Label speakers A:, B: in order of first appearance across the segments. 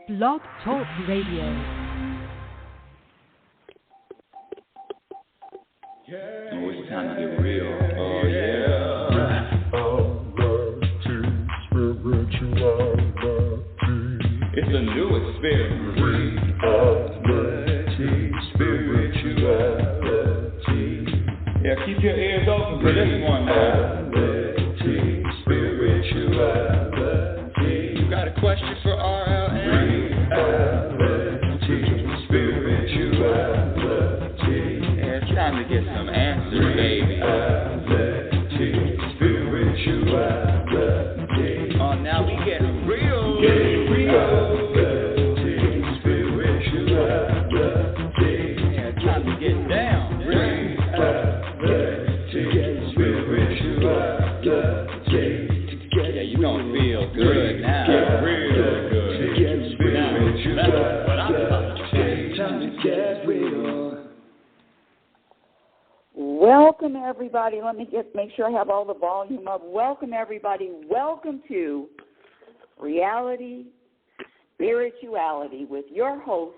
A: Blog Talk Radio.
B: Oh, it's time to get real. Oh, yeah. It's a new experience. Spirituality. Yeah, keep your ears open for this one, man. Spirituality. You got a question for RLN? Spirituality. Yeah, it's time to get some answers, baby. Spirituality. Oh, now we get real. Get real. Spirituality. Yeah, it's time to get down. Yeah, you gonna feel good now. Get real good. That's what I'm talking about. Time to get real.
C: Welcome, everybody. Let me make sure I have all the volume up. Welcome, everybody. Welcome to Reality Spirituality with your host,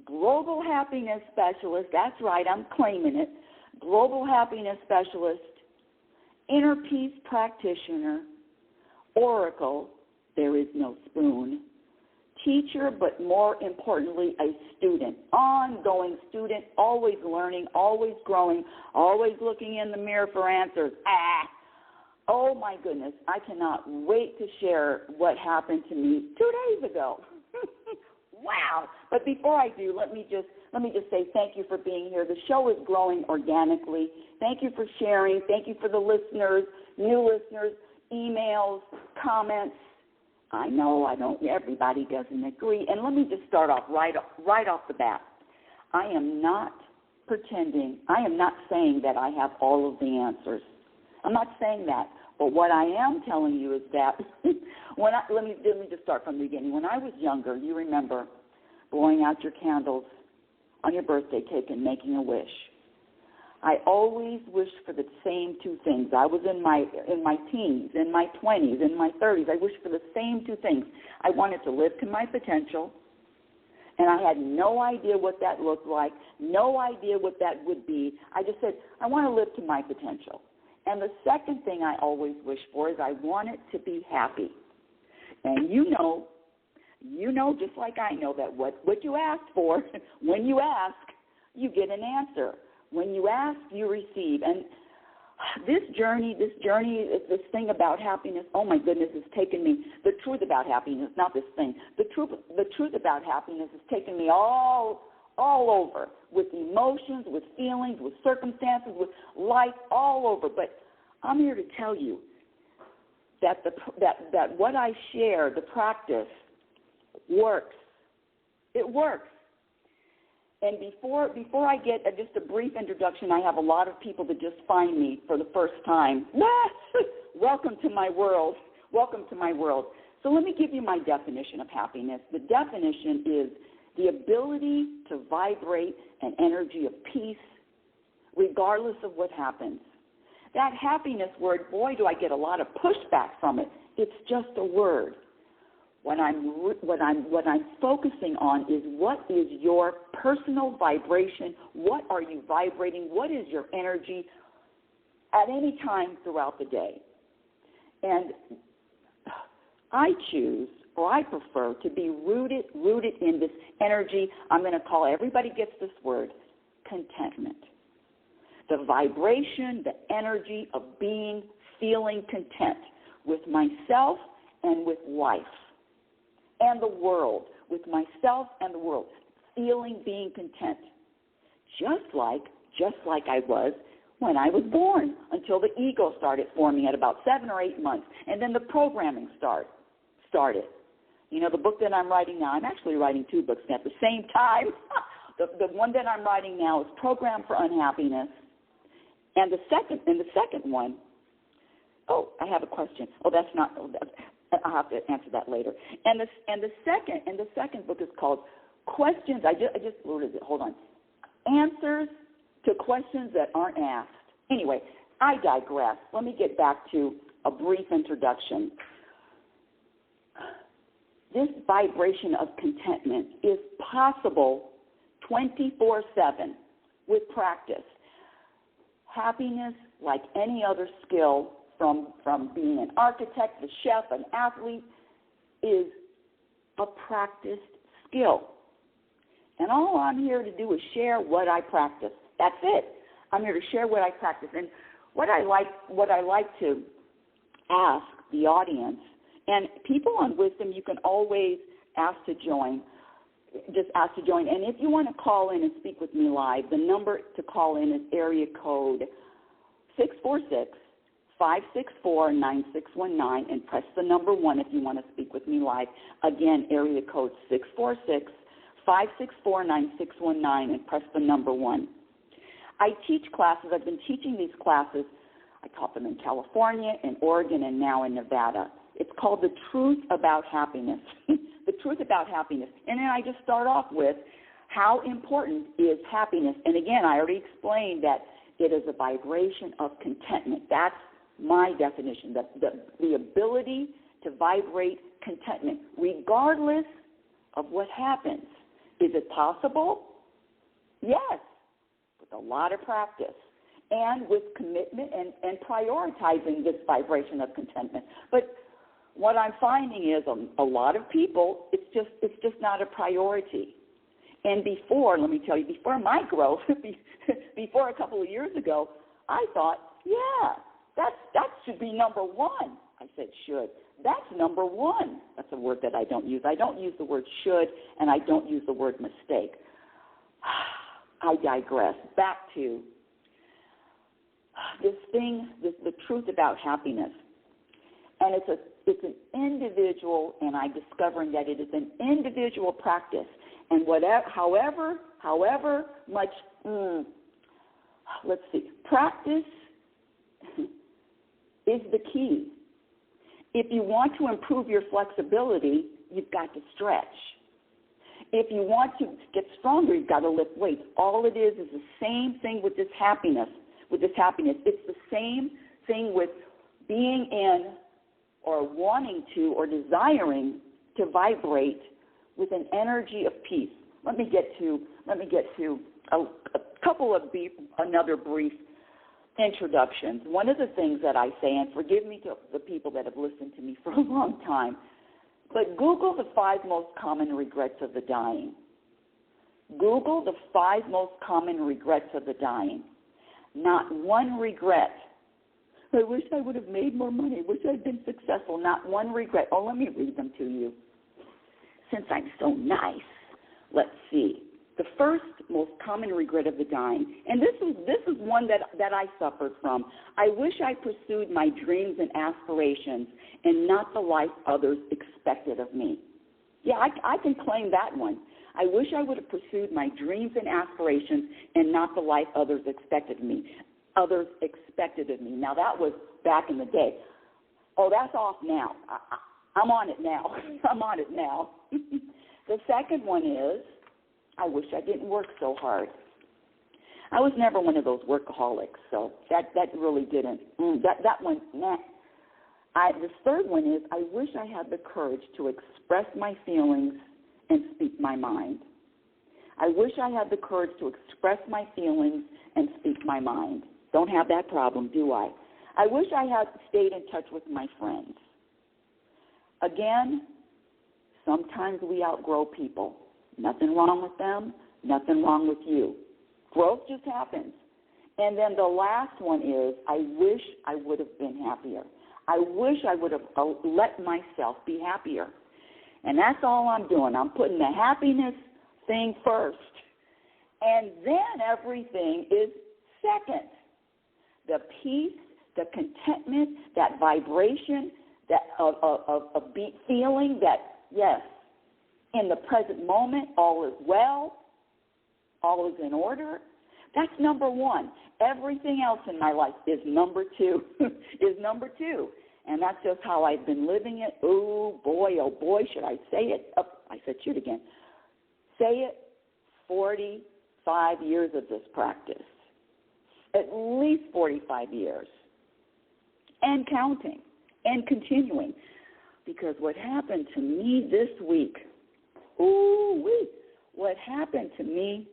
C: Global Happiness Specialist. That's right, I'm claiming it. Global Happiness Specialist, Inner Peace Practitioner, Oracle, there is no spoon, teacher, but more importantly, a student, ongoing student, always learning, always growing, always looking in the mirror for answers. Oh, my goodness, I cannot wait to share what happened to me 2 days ago. Wow. But before I do, let me just say thank you for being here. The show is growing organically. Thank you for sharing. Thank you for the listeners, new listeners, emails, comments. I know everybody doesn't agree. And let me just start off right off the bat. I am not pretending. I am not saying that I have all of the answers. I'm not saying that. But what I am telling you is that let me just start from the beginning. When I was younger, you remember blowing out your candles on your birthday cake and making a wish. I always wished for the same two things. I was in my teens, in my 20s, in my 30s. I wished for the same two things. I wanted to live to my potential, and I had no idea what that looked like, no idea what that would be. I just said, I want to live to my potential. And the second thing I always wish for is I wanted to be happy. And you know, just like I know that what you ask for, when you ask, you get an answer. When you ask, you receive. And this journey, this thing about happiness, oh my goodness, has taken me, the truth about happiness, not this thing, the truth about happiness has taken me all over, with emotions, with feelings, with circumstances, with life, all over. But I'm here to tell you that that what I share, the practice, works. It works. And before I get just a brief introduction, I have a lot of people that just find me for the first time. Welcome to my world. Welcome to my world. So let me give you my definition of happiness. The definition is the ability to vibrate an energy of peace regardless of what happens. That happiness word, boy, do I get a lot of pushback from it. It's just a word. What I'm focusing on is what is your personal vibration? What are you vibrating? What is your energy at any time throughout the day? And I choose, or I prefer, to be rooted in this energy. I'm going to call, everybody gets this word, contentment. The vibration, the energy of feeling content with myself and with life and the world, with myself and the world, being content, just like I was when I was born, until the ego started forming at about 7 or 8 months, and then the programming started. You know, the book that I'm writing now, I'm actually writing 2 books at the same time. The one that I'm writing now is Program for Unhappiness, and the second one, I have a question. I'll have to answer that later. And the second book is called Questions. I just what is it? Hold on. Answers to questions that aren't asked. Anyway, I digress. Let me get back to a brief introduction. this vibration of contentment is possible 24/7 with practice. Happiness, like any other skill, from being an architect, a chef, an athlete, is a practiced skill. And all I'm here to do is share what I practice. That's it. I'm here to share what I practice. And what I like to ask the audience, and people on Wisdom, you can always ask to join. Just ask to join. And if you want to call in and speak with me live, the number to call in is area code 646-564-9619, and press the number 1 if you want to speak with me live. Again, area code 646-564-9619, and press the number 1. I teach classes. I've been teaching these classes. I taught them in California, in Oregon, and now in Nevada. It's called The Truth About Happiness. The Truth About Happiness. And then I just start off with how important is happiness. And again, I already explained that it is a vibration of contentment. That's my definition, the ability to vibrate contentment, regardless of what happens. Is it possible? Yes, with a lot of practice and with commitment and prioritizing this vibration of contentment. But what I'm finding is a lot of people, it's just not a priority. And before, let me tell you, before my growth, before a couple of years ago, I thought, yeah, that should be number 1. I said should. That's number 1. That's a word that I don't use. I don't use the word should, and I don't use the word mistake. I digress. Back to this thing, the truth about happiness. And it's an individual, and I'm discovering that it is an individual practice. And however much, let's see, practice is the key. If you want to improve your flexibility, you've got to stretch. If you want to get stronger, you've got to lift weights. All it is the same thing with this happiness. It's the same thing with being in or wanting to or desiring to vibrate with an energy of peace. Let me get to a couple of another brief introductions. One of the things that I say, and forgive me to the people that have listened to me for a long time, but Google the 5 most common regrets of the dying. Google the 5 most common regrets of the dying. Not one regret. I wish I would have made more money. I wish I'd been successful. Not one regret. Oh, let me read them to you. Since I'm so nice, let's see. The first most common regret of the dying, and this is one that I suffered from. I wish I pursued my dreams and aspirations and not the life others expected of me. Yeah, I can claim that one. I wish I would have pursued my dreams and aspirations and not the life others expected of me. Others expected of me. Now, that was back in the day. Oh, that's off now. I'm on it now. I'm on it now. The second one is, I wish I didn't work so hard. I was never one of those workaholics, so that really didn't. That one, nah. The third one is, I wish I had the courage to express my feelings and speak my mind. I wish I had the courage to express my feelings and speak my mind. Don't have that problem, do I? I wish I had stayed in touch with my friends. Again, sometimes we outgrow people. Nothing wrong with them, nothing wrong with you. Growth just happens. And then the last one is, I wish I would have been happier. I wish I would have let myself be happier. And that's all I'm doing. I'm putting the happiness thing first. And then everything is second. The peace, the contentment, that vibration, that of feeling that, yes, in the present moment, all is well, all is in order. That's number 1. Everything else in my life is number 2, And that's just how I've been living it. Oh, boy, should I say it? Oh, I said shoot again. Say it, 45 years of this practice. At least 45 years. And counting and continuing. because what happened to me this week, what happened to me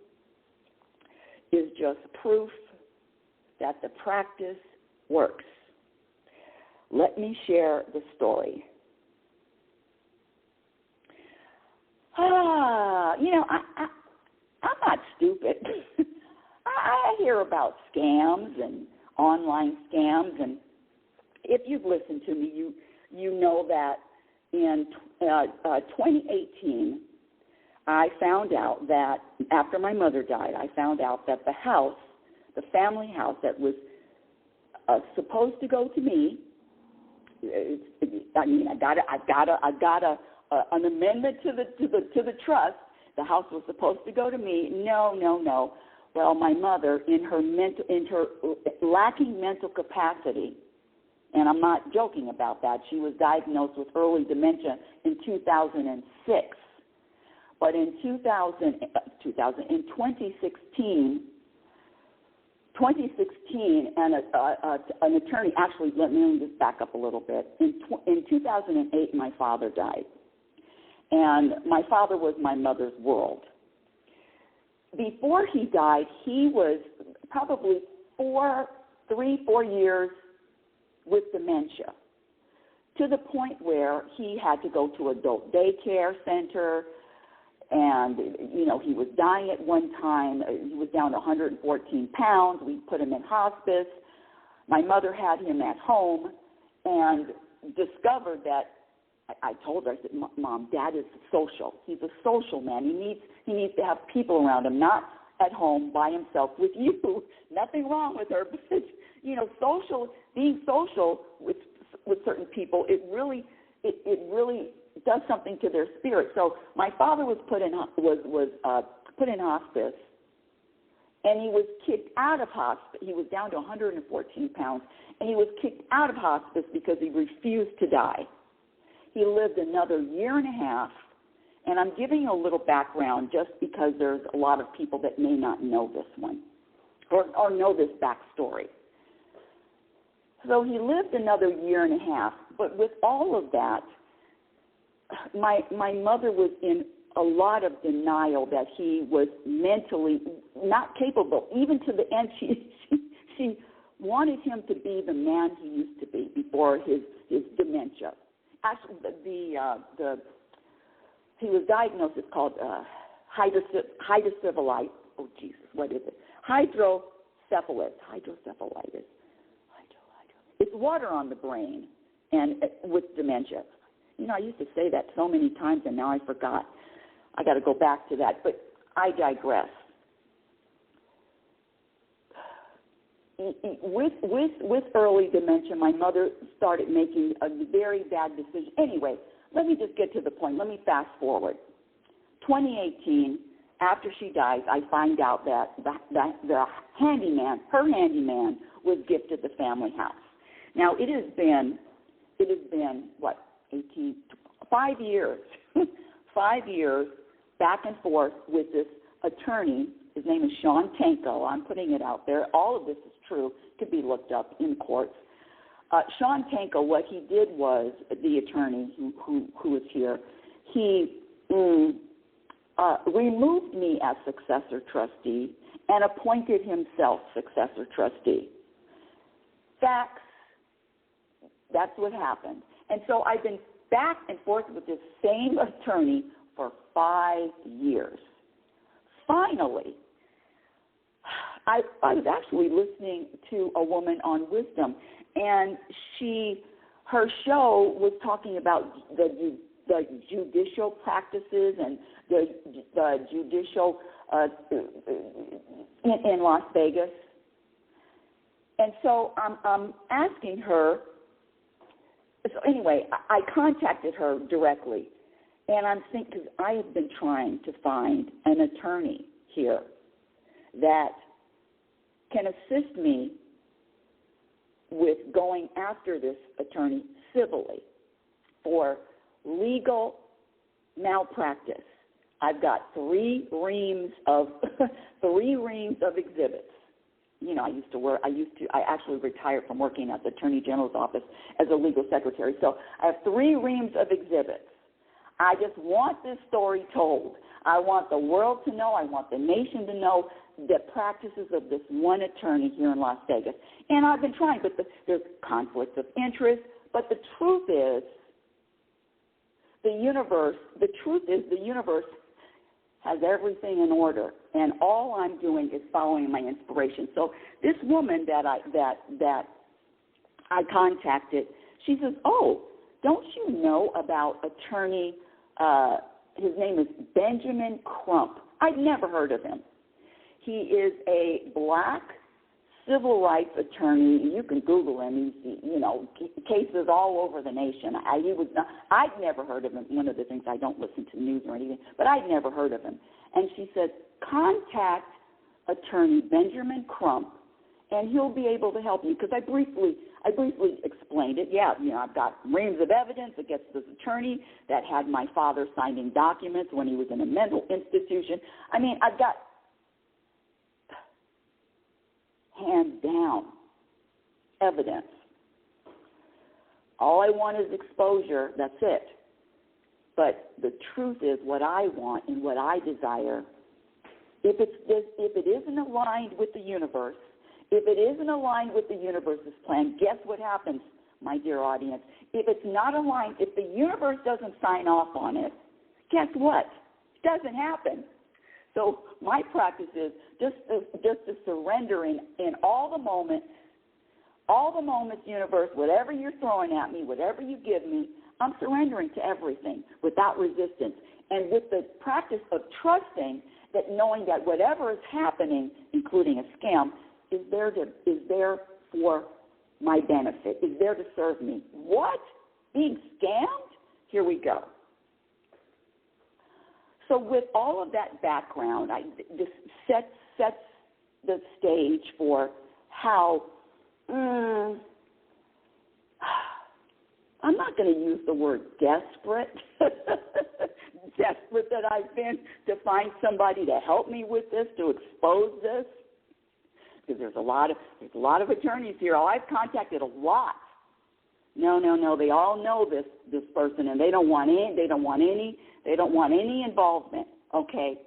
C: is just proof that the practice works. Let me share the story. I'm not stupid. I hear about scams and online scams, and if you've listened to me, you know that in 2018, I found out that after my mother died, I found out that the house, the family house that was supposed to go to me, I got an amendment to the trust. The house was supposed to go to me. No. Well, my mother, in her lacking mental capacity, and I'm not joking about that, she was diagnosed with early dementia in 2006. But in 2016, and an attorney, actually, let me just back up a little bit. In 2008, my father died. And my father was my mother's world. Before he died, he was probably 4 years with dementia, to the point where he had to go to adult daycare center, and, he was dying at one time. He was down to 114 pounds. We put him in hospice. My mother had him at home and discovered that, I told her, I said, Mom, Dad is social. He's a social man. He needs to have people around him, not at home by himself with you. Nothing wrong with her, but, being social with certain people, it really does something to their spirit. So my father was put in hospice, and he was kicked out of hospice. He was down to 114 pounds, and he was kicked out of hospice because he refused to die. He lived another year and a half, and I'm giving you a little background just because there's a lot of people that may not know this one or know this backstory. So he lived another year and a half, but with all of that, my mother was in a lot of denial that he was mentally not capable. Even to the end, she wanted him to be the man he used to be before his dementia. Actually, he was diagnosed. It's called hydrocephalitis. Oh Jesus, what is it? Hydrocephalitis. It's water on the brain, and with dementia. I used to say that so many times, and now I forgot. I got to go back to that, but I digress. With early dementia, my mother started making a very bad decision. Anyway, let me just get to the point. Let me fast forward. 2018, after she dies, I find out that the handyman, her handyman, was gifted the family house. Now, it has been 5 years, 5 years back and forth with this attorney. His name is Sean Tanko. I'm putting it out there. All of this is true. Could be looked up in courts. Sean Tanko, what he did was, the attorney who is here, he removed me as successor trustee and appointed himself successor trustee. Facts. That's what happened. And so I've been back and forth with this same attorney for 5 years. Finally, I was actually listening to a woman on Wisdom, and her show was talking about the judicial practices and the judicial in Las Vegas. And so I'm asking her. So anyway, I contacted her directly, and I'm thinking, because I have been trying to find an attorney here that can assist me with going after this attorney civilly for legal malpractice. I've got 3 reams of exhibits. I actually retired from working at the Attorney General's office as a legal secretary. So I have 3 reams of exhibits. I just want this story told. I want the world to know. I want the nation to know the practices of this one attorney here in Las Vegas. And I've been trying, but there's conflicts of interest. But the truth is, the universe has everything in order, and all I'm doing is following my inspiration. So this woman that I contacted, she says, "Oh, don't you know about attorney? His name is Benjamin Crump. I'd never heard of him. He is a black civil rights attorney. You can Google him. He's, cases all over the nation. I'd never heard of him. One of the things, I don't listen to news or anything, but I'd never heard of him. And she said, contact attorney Benjamin Crump, and he'll be able to help you. Because I briefly explained it. Yeah, I've got reams of evidence against this attorney that had my father signing documents when he was in a mental institution. I mean, I've got hands down evidence. All I want is exposure. That's it. But the truth is, what I want and what I desire, if it isn't aligned with the universe, if it isn't aligned with the universe's plan, guess what happens, my dear audience? If it's not aligned, if the universe doesn't sign off on it, guess what? It doesn't happen. So my practice is just to surrender in all the moments, universe, whatever you're throwing at me, whatever you give me, I'm surrendering to everything without resistance. And with the practice of trusting that, knowing that whatever is happening, including a scam, is there for my benefit, is there to serve me. What? Being scammed? Here we go. So with all of that background, this sets the stage for how, I'm not going to use the word desperate, desperate that I've been to find somebody to help me with this, to expose this, because there's a lot of attorneys here. I've contacted a lot. No, they all know this person, and they don't want any involvement. Okay.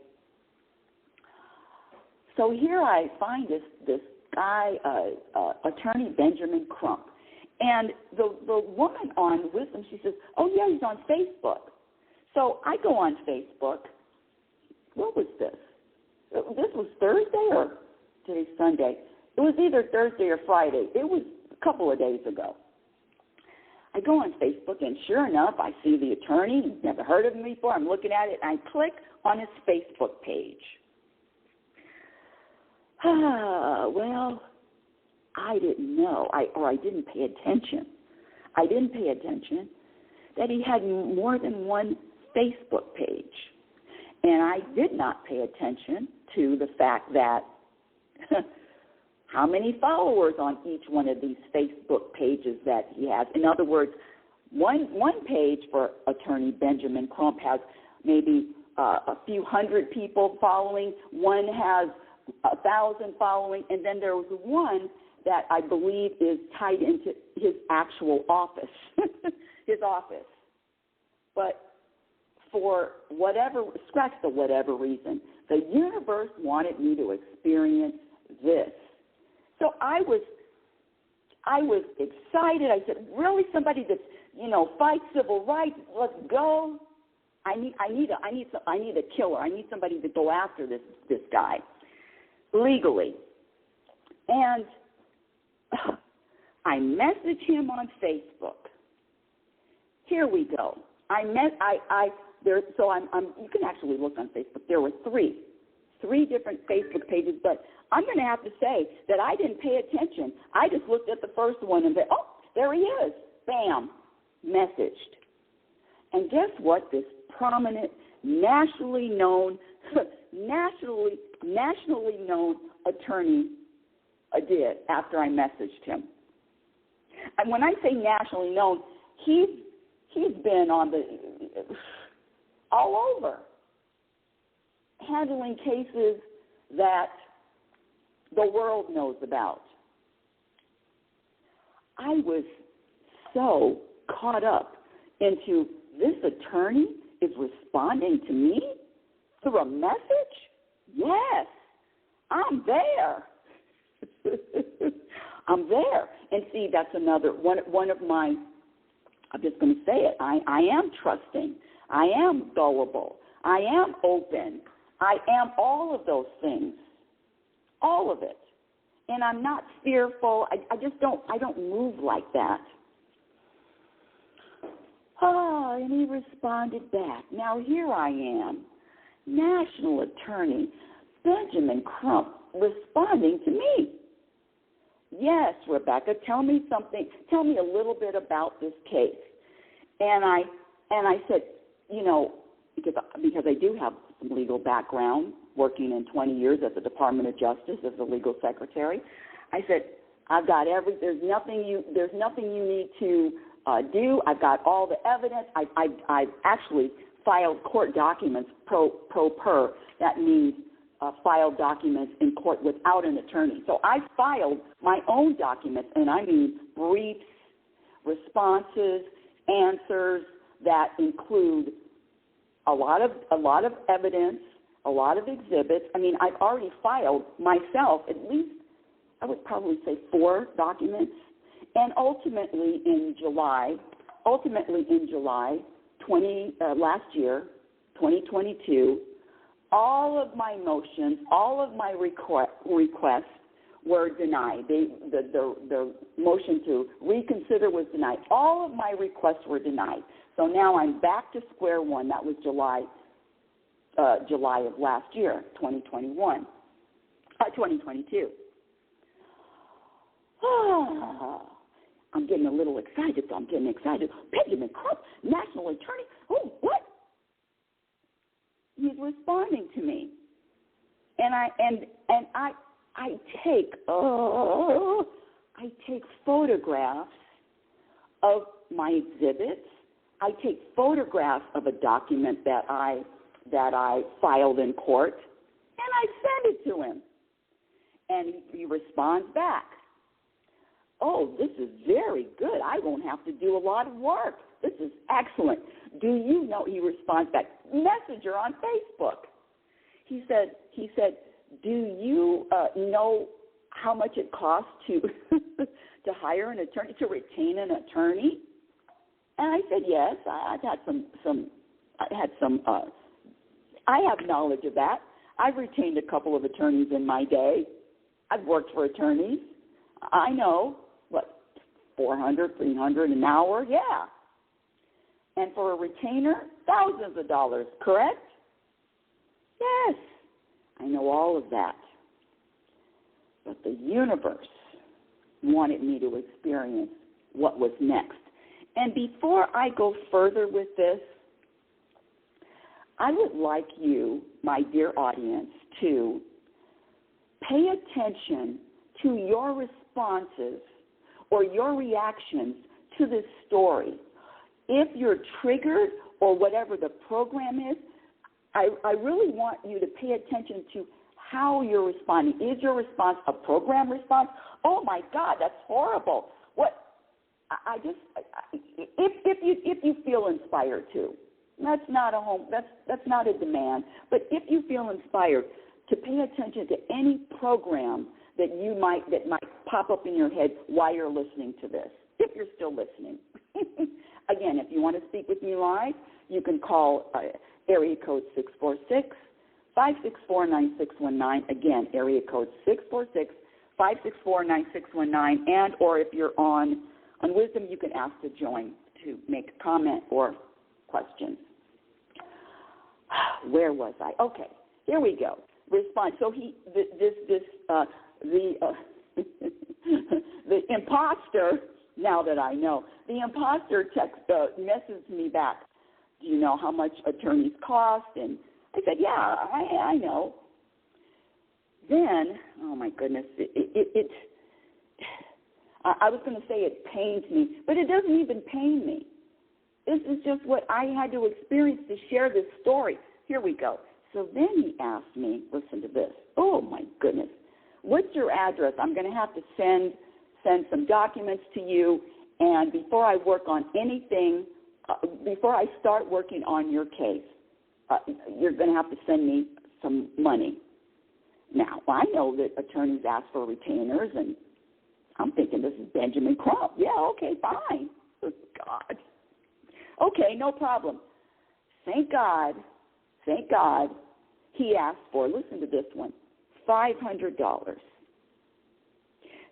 C: So here I find this guy, attorney Benjamin Crump, and the woman on Wisdom, she says, "Oh yeah, he's on Facebook." So I go on Facebook. What was this? This was Thursday or today's Sunday? It was either Thursday or Friday. It was a couple of days ago. I go on Facebook, and sure enough, I see the attorney. Never heard of him before. I'm looking at it, and I click on his Facebook page. Well, I didn't know, I didn't pay attention. I didn't pay attention that he had more than one Facebook page. And I did not pay attention to the fact that how many followers on each one of these Facebook pages that he has. In other words, one page for attorney Benjamin Crump has maybe a few hundred people following. One has 1,000 following, and then there was one that I believe is tied into his actual office, his office. But for whatever reason, the universe wanted me to experience this. So I was excited. I said, really, somebody that's, fights civil rights, let's go. I need a killer. I need somebody to go after this guy legally. And I message him on Facebook. Here we go. You can actually look on Facebook. There were three different Facebook pages, but I'm going to have to say that I didn't pay attention. I just looked at the first one and said, oh, there he is. Bam, messaged. And guess what? This prominent, nationally known attorney did after I messaged him. And when I say nationally known, he's been on all over, handling cases that the world knows about. I was so caught up into this attorney is responding to me through a message? Yes, I'm there. I'm there. And see, that's another one of my, I'm just going to say it, I am trusting. I am gullible. I am open. I am all of those things. All of it. And I'm not fearful. I don't move like that. Oh, and he responded back. Now here I am, National Attorney Benjamin Crump, responding to me. Yes, Rebecca, tell me something. Tell me a little bit about this case. And I said, you know, because I do have some legal background, working in 20 years at the Department of Justice as a legal secretary. I said, I've got there's nothing you need to do. I've got all the evidence. I've actually filed court documents pro per. That means filed documents in court without an attorney. So I filed my own documents, and I mean briefs, responses, answers that include a lot of evidence, a lot of exhibits. I mean, I've already filed myself at least, I would probably say 4 documents. And ultimately in July, last year, 2022, all of my motions, all of my requests were denied. The motion to reconsider was denied. All of my requests were denied. So now I'm back to square one. That was July of last year, 2022. I'm getting a little excited, so I'm getting excited. Benjamin Crump, national attorney. Oh, what? He's responding to me, and I take photographs of my exhibits. I take photographs of a document that I filed in court, and I send it to him, and he responds back. Oh, this is very good. I won't have to do a lot of work. This is excellent. Do you know, he responds back, Messenger on Facebook. He said, do you know how much it costs to to hire an attorney, to retain an attorney? And I said, yes, I have knowledge of that. I've retained a couple of attorneys in my day. I've worked for attorneys. I know, $400, $300 an hour? Yeah. And for a retainer, thousands of dollars, correct? Yes. I know all of that. But the universe wanted me to experience what was next. And before I go further with this, I would like you, my dear audience, to pay attention to your responses or your reactions to this story. If you're triggered or whatever the program is, I really want you to pay attention to how you're responding. Is your response a program response? Oh my God, that's horrible. What? If you feel inspired to, that's not a demand. But if you feel inspired to pay attention to any program that might pop up in your head while you're listening to this, if you're still listening. Again, if you want to speak with me live, you can call area code 646-564-9619. Again, area code 646-564-9619. And or if you're on Wisdom, you can ask to join to make a comment or questions. Where was I? Okay, here we go. Response. So the imposter. Now that I know, the imposter messaged me back. Do you know how much attorneys cost? And I said, yeah, I know. Then, oh my goodness, I was going to say it pains me, but it doesn't even pain me. This is just what I had to experience to share this story. Here we go. So then he asked me, listen to this. Oh my goodness. what's your address? I'm going to have to send some documents to you, and before I work on anything, before I start working on your case, you're going to have to send me some money. Now, I know that attorneys ask for retainers, and I'm thinking this is Benjamin Crump. Yeah, okay, fine. God. Okay, no problem. Thank God, he asked for, listen to this one, $500.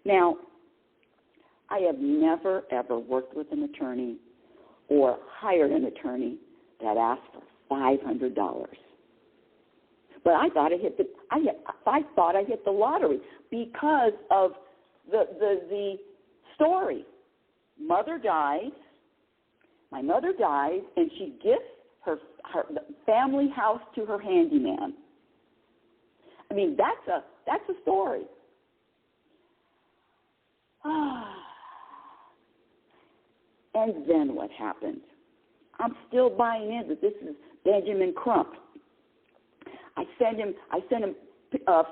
C: Now, I have never, ever worked with an attorney or hired an attorney that asked for $500. But I thought I hit the lottery because of the story. My mother dies, and she gifts her family house to her handyman. I mean, that's a story. And then what happened? I'm still buying in that this is Benjamin Crump. I sent him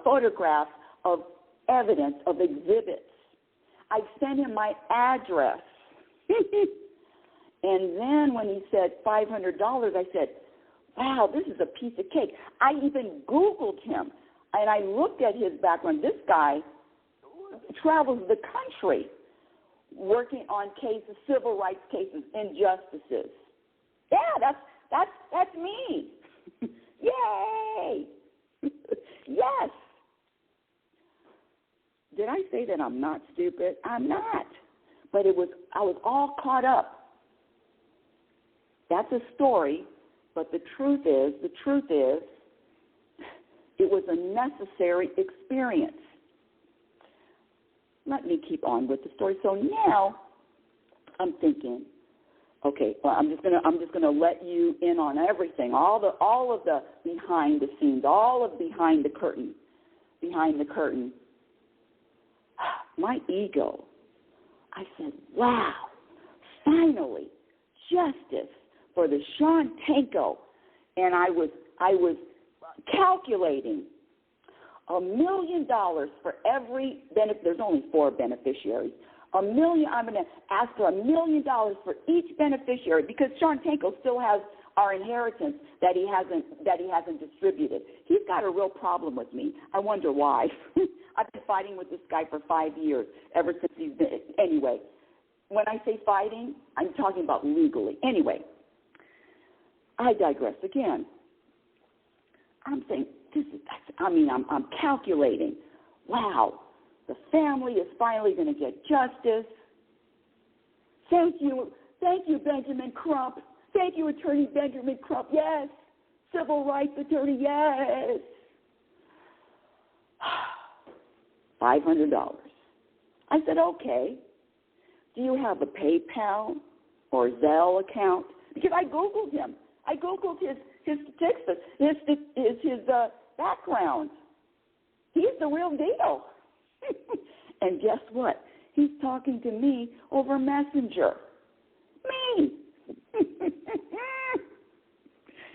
C: photographs of evidence, of exhibits. I sent him my address. And then when he said $500, I said, wow, this is a piece of cake. I even Googled him, and I looked at his background. This guy travels the country working on cases, civil rights cases, injustices. Yeah, that's me. Yay! Yes. Did I say that I'm not stupid? I'm not. But I was all caught up. That's a story, but the truth is, it was a necessary experience. Let me keep on with the story. So now I'm thinking, okay, well, I'm just gonna let you in on everything, all of the behind the scenes, all of behind the curtain. My ego. I said, wow, finally, justice for the Sean Tanko. And I was calculating $1 million for every benefit. There's only 4 beneficiaries. $1 million. I'm going to ask for $1 million for each beneficiary because Sean Tanko still has our inheritance that he hasn't distributed. He's got a real problem with me. I wonder why. I've been fighting with this guy for 5 years, ever since he's been. Anyway, when I say fighting, I'm talking about legally. Anyway, I digress again. I'm saying I'm calculating. Wow, the family is finally going to get justice. Thank you, Benjamin Crump. Thank you, Attorney Benjamin Crump. Yes, civil rights attorney. Yes. $500. I said, okay. Do you have a PayPal or Zelle account? Because I Googled him. I Googled his statistics, his background. He's the real deal. And guess what? He's talking to me over Messenger. Me.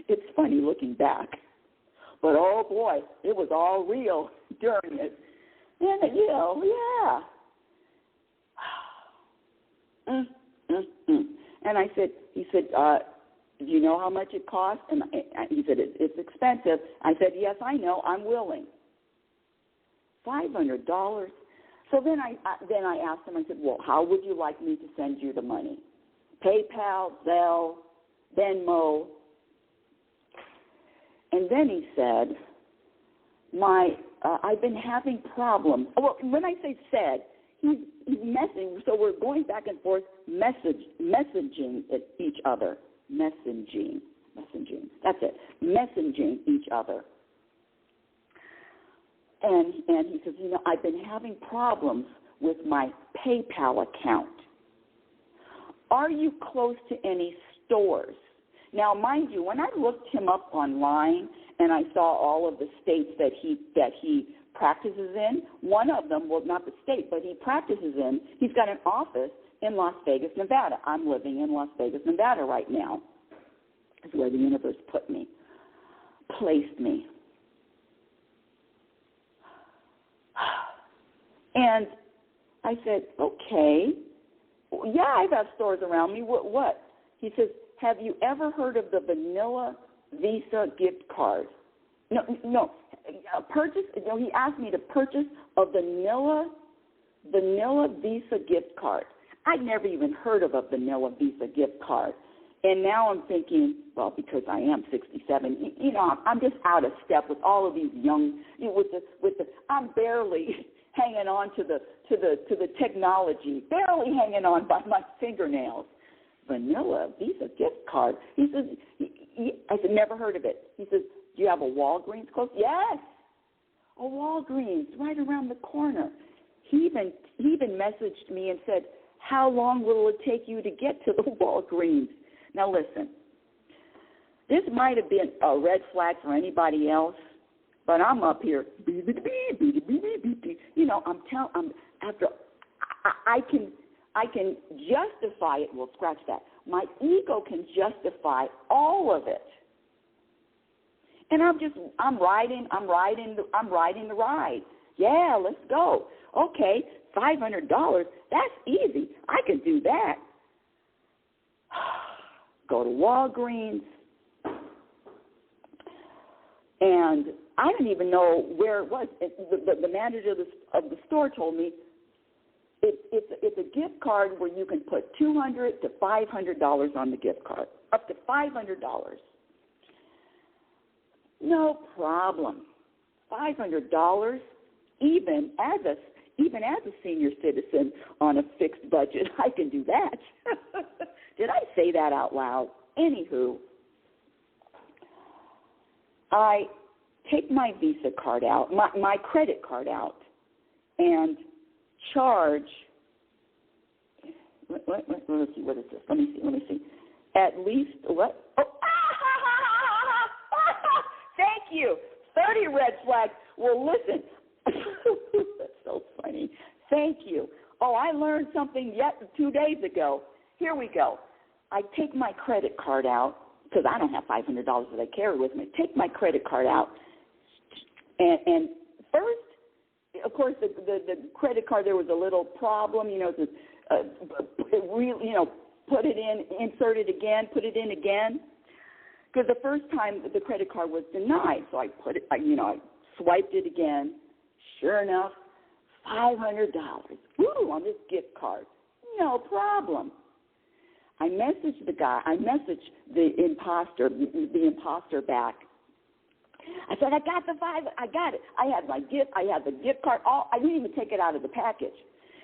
C: It's funny looking back. But, oh, boy, it was all real during it. And, yeah. And he said, do you know how much it costs? And he said, it's expensive. I said, yes, I know. I'm willing. $500. So then I asked him, I said, well, how would you like me to send you the money? PayPal, Zelle, Venmo. And then he said, I've been having problems. Well, when I say said, he's messing, so we're going back and forth, messaging at each other. Messaging. That's it. Messaging each other. And he says, I've been having problems with my PayPal account. Are you close to any stores? Now, mind you, when I looked him up online and I saw all of the states that he practices in, one of them, well, not the state, but he practices in, he's got an office in Las Vegas, Nevada. I'm living in Las Vegas, Nevada right now. It's where the universe placed me. And I said, okay. Yeah, I have stores around me. What? He says, have you ever heard of the Vanilla Visa gift card? No. Purchase. No, he asked me to purchase a Vanilla Visa gift card. I'd never even heard of a Vanilla Visa gift card. And now I'm thinking, well, because I am 67, I'm just out of step with all of these young, I'm barely hanging on to the technology, barely hanging on by my fingernails. Vanilla Visa gift card. He says, I said, never heard of it. He says, do you have a Walgreens close? Yes, a Walgreens right around the corner. He even messaged me and said, how long will it take you to get to the Walgreens? Now listen, this might have been a red flag for anybody else, but I'm up here, I can justify it. Well, scratch that. My ego can justify all of it. And I'm riding the ride. Yeah, let's go. Okay, $500, that's easy. I can do that. Go to Walgreens. And I didn't even know where it was. The manager of the store told me it's a gift card where you can put $200 to $500 on the gift card, up to $500. No problem. $500, even as a senior citizen on a fixed budget, I can do that. Did I say that out loud? Anywho, I take my Visa card out, my credit card out, and charge. Let's see, what is this? Let me see. At least what? Oh, thank you. 30 red flags. Well, listen. That's so funny. Thank you. Oh, I learned something 2 days ago. Here we go. I take my credit card out, because I don't have $500 that I carry with me. Take my credit card out, and first, of course, the credit card, there was a little problem, put it in, insert it again, put it in again, because the first time the credit card was denied, so I swiped it again. Sure enough, $500. Woo, on this gift card. No problem. I messaged the guy. I messaged the imposter back. I said, I got it. I had the gift card. I didn't even take it out of the package.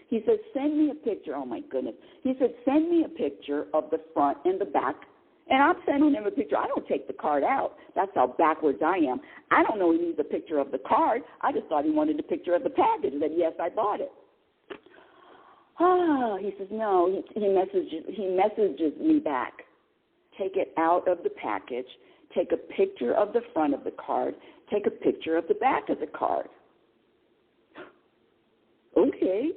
C: He said, send me a picture. Oh, my goodness. He said, send me a picture of the front and the back. And I'm sending him a picture. I don't take the card out. That's how backwards I am. I don't know he needs a picture of the card. I just thought he wanted a picture of the package, that, yes, I bought it. He says, no. He messages me back. Take it out of the package. Take a picture of the front of the card. Take a picture of the back of the card. Okay,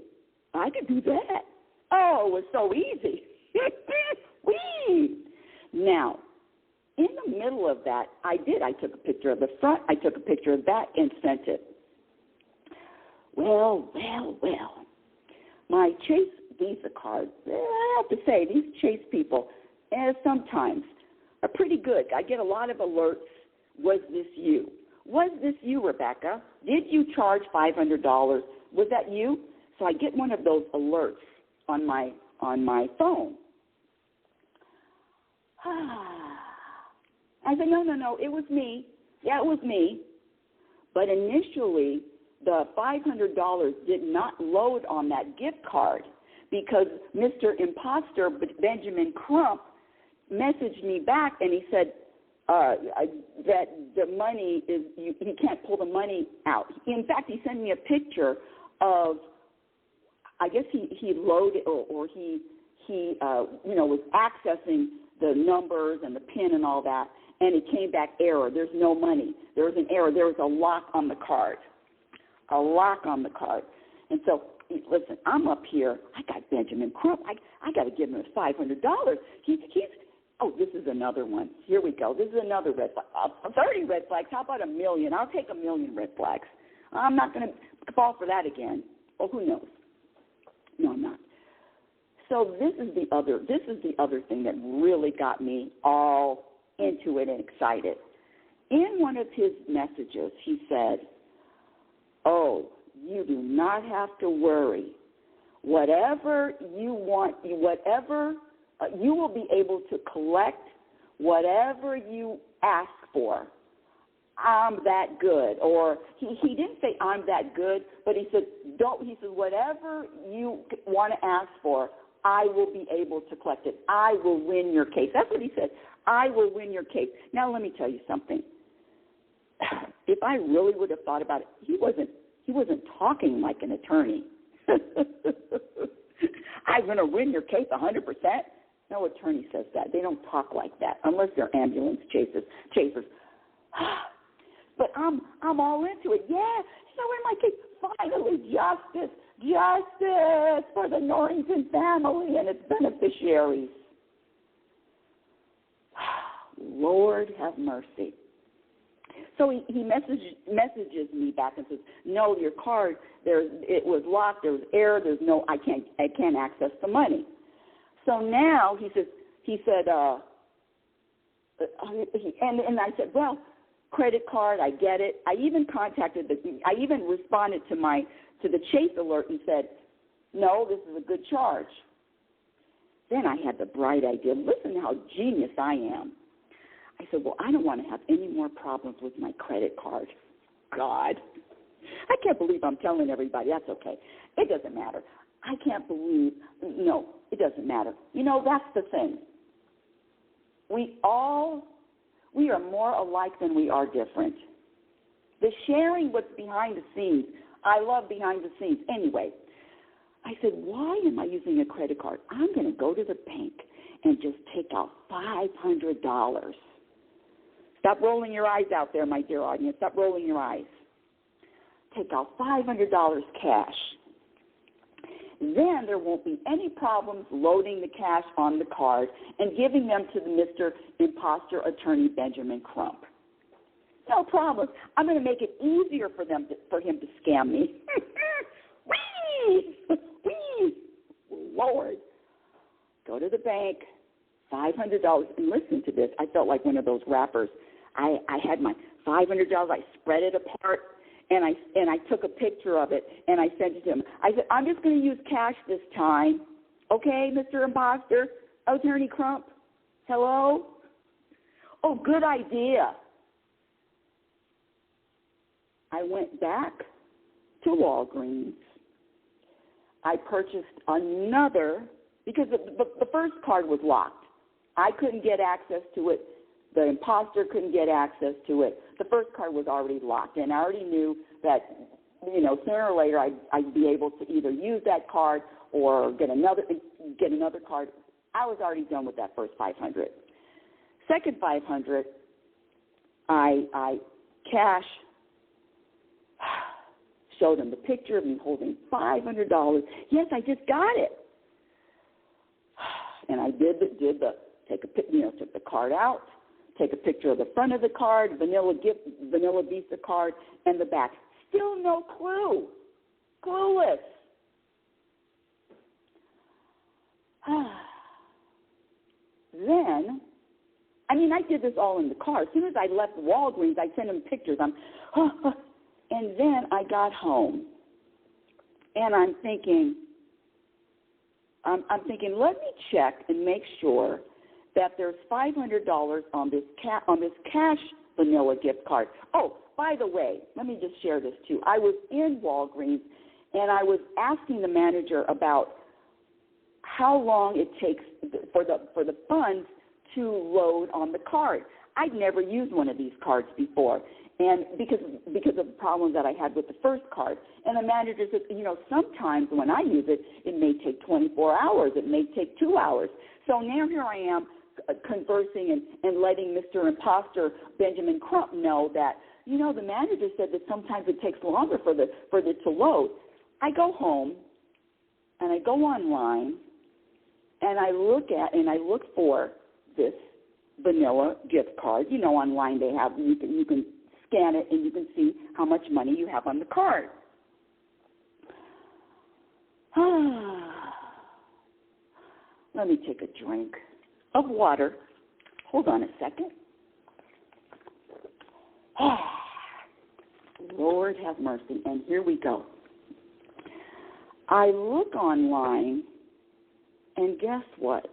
C: I could do that. Oh, it was so easy. Whee! Now, in the middle of that, I took a picture of the front, I took a picture of that and sent it. Well. My Chase Visa card, I have to say, these Chase people, sometimes are pretty good. I get a lot of alerts. Was this you? Was this you, Rebecca? Did you charge $500? Was that you? So I get one of those alerts on my phone. I said, no, it was me. Yeah, it was me. But initially, the $500 did not load on that gift card because Mr. Imposter, Benjamin Crump, messaged me back and he said that the money is, he can't pull the money out. In fact, he sent me a picture of, I guess he loaded or he was accessing the numbers and the PIN and all that, and it came back error. There's no money. There was an error. There was a lock on the card. A lock on the card. And so, listen, I'm up here. I got Benjamin Crump. I got to give him $500. This is another one. Here we go. This is another red flag. 30 red flags. How about 1 million? I'll take 1 million red flags. I'm not going to fall for that again. Well, who knows? No, I'm not. So this is the other thing that really got me all into it and excited. In one of his messages, he said, "Oh, you do not have to worry. Whatever you want, you will be able to collect whatever you ask for. I'm that good." Or he didn't say I'm that good, but he said whatever you want to ask for, I will be able to collect it. I will win your case. That's what he said. I will win your case. Now let me tell you something. If I really would have thought about it, he wasn't talking like an attorney. I'm going to win your case 100%. No attorney says that. They don't talk like that unless they're ambulance chasers. But I'm all into it. Yeah, so in my case, finally justice for the Norrington family and its beneficiaries. Lord have mercy. So he messages me back and says, "No, your card, it was locked. There was error. I can't access the money." So now he said, and I said, "Well, credit card, I get it." I even responded to the Chase alert and said, "No, this is a good charge." Then I had the bright idea. Listen how genius I am. I said, "Well, I don't want to have any more problems with my credit card." God, I can't believe I'm telling everybody. That's okay. It doesn't matter. No, it doesn't matter. That's the thing. We are more alike than we are different. The sharing what's behind the scenes, I love behind the scenes. Anyway, I said, why am I using a credit card? I'm going to go to the bank and just take out $500. Stop rolling your eyes out there, my dear audience. Stop rolling your eyes. Take out $500 cash. Then there won't be any problems loading the cash on the card and giving them to the Mr. Imposter Attorney Benjamin Crump. No problem. I'm going to make it easier for him to scam me. Whee! Whee! Lord. Go to the bank, $500. And listen to this. I felt like one of those rappers. I had my $500. I spread it apart. And I took a picture of it, and I sent it to him. I said, I'm just going to use cash this time. Okay, Mr. Imposter, Attorney Crump? Hello? Oh, good idea. I went back to Walgreens. I purchased another, because the first card was locked. I couldn't get access to it. The imposter couldn't get access to it. The first card was already locked, and I already knew that, sooner or later I'd be able to either use that card or get another card. I was already done with that first $500. Second $500, I cash, showed them the picture of me holding $500. Yes, I just got it. And I took the card out. Take a picture of the front of the card, vanilla Visa card, and the back. Still no clue. Clueless. Then, I did this all in the car. As soon as I left Walgreens, I sent him pictures. And then I got home, and I'm thinking, let me check and make sure that there's $500 on this cash vanilla gift card. Oh, by the way, let me just share this too. I was in Walgreens, and I was asking the manager about how long it takes for the funds to load on the card. I'd never used one of these cards before, and because of the problems that I had with the first card. And the manager said, sometimes when I use it, it may take 24 hours. It may take 2 hours. So now here I am, conversing and letting Mr. Imposter Benjamin Crump know that, the manager said that sometimes it takes longer for it to load. I go home and I go online and I look for this vanilla gift card. Online they have, you can scan it and you can see how much money you have on the card. Let me take a drink of water. Hold on a second. Lord have mercy. And here we go. I look online, and guess what?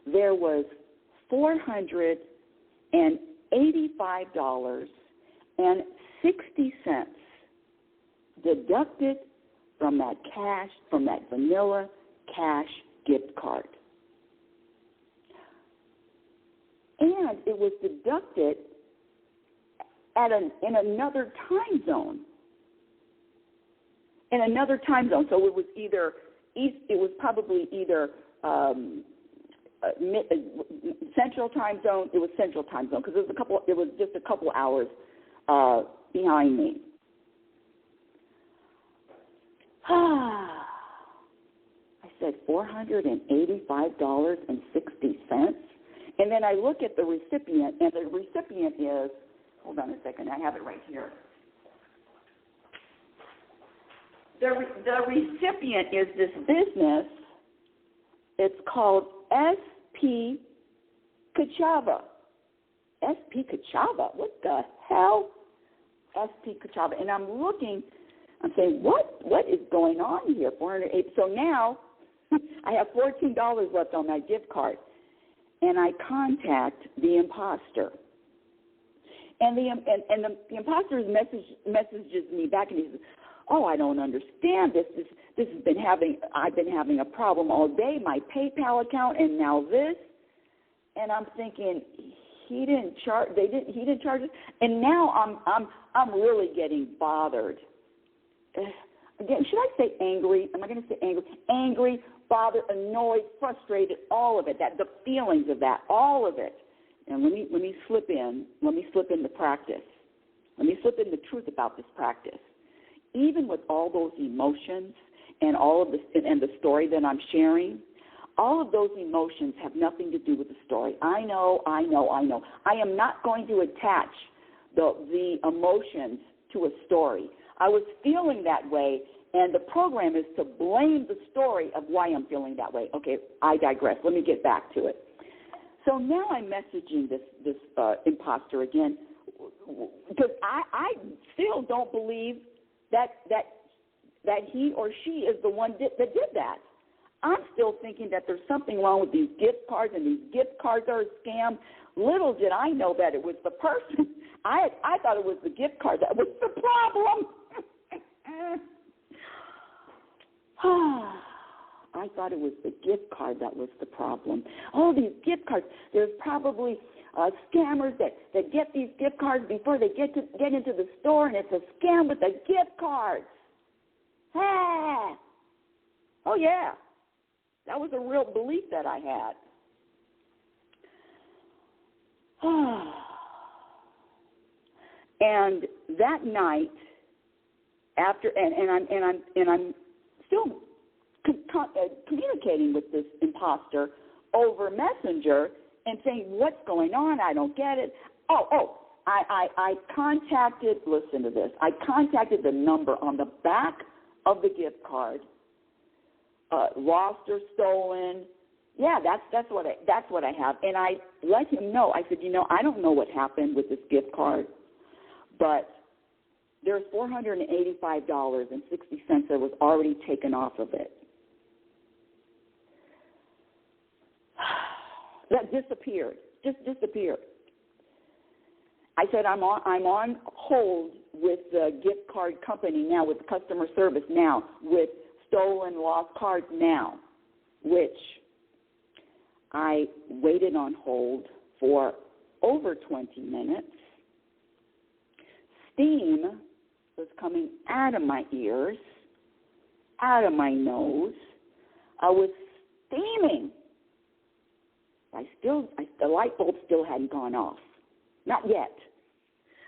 C: There was $485.60 deducted from that cash, from that vanilla cash gift card. And it was deducted in another time zone. In another time zone. So it was either probably either Central Time Zone. It was Central Time Zone because it was just a couple hours behind me. I said $485.60. And then I look at the recipient, and the recipient is, hold on a second, I have it right here. The recipient is this business. It's called SP Cachava. SP Cachava? What the hell? SP Cachava. And I'm looking, I'm saying, what is going on here? $408. So now I have $14 left on my gift card. And I contact the imposter. And the imposter messages me back, and he says, "Oh, I don't understand this. I've been having a problem all day. My PayPal account, and now this." And I'm thinking, he didn't charge it. And now I'm really getting bothered. Again, should I say angry? Am I going to say angry? Angry, bothered, annoyed, frustrated, all of it. The feelings of that, all of it. And let me slip in the practice. Let me slip in the truth about this practice. Even with all those emotions and all of this and the story that I'm sharing, all of those emotions have nothing to do with the story. I know. I am not going to attach the emotions to a story. I was feeling that way, and the program is to blame the story of why I'm feeling that way. Okay, I digress. Let me get back to it. So now I'm messaging this imposter again because I still don't believe that he or she is the one that did that. I'm still thinking that there's something wrong with these gift cards, and these gift cards are a scam. Little did I know that it was the person. I thought it was the gift card that was the problem. I thought it was the gift card that was the problem. Oh, these gift cards. There's probably scammers that get these gift cards before they get into the store, and it's a scam with the gift cards. Oh, yeah. That was a real belief that I had. And that night, after, and I'm still communicating with this imposter over Messenger and saying, "What's going on? I don't get it." I contacted. Listen to this. I contacted the number on the back of the gift card. Lost or stolen. Yeah, that's what I have. And I let him know. I said, I don't know what happened with this gift card, but there's $485.60 that was already taken off of it. That disappeared. Just disappeared. I said, I'm on hold with the gift card company now, with customer service now, with stolen, lost cards now, which I waited on hold for over 20 minutes. Steam was coming out of my ears, out of my nose. I was steaming. The light bulb still hadn't gone off. Not yet.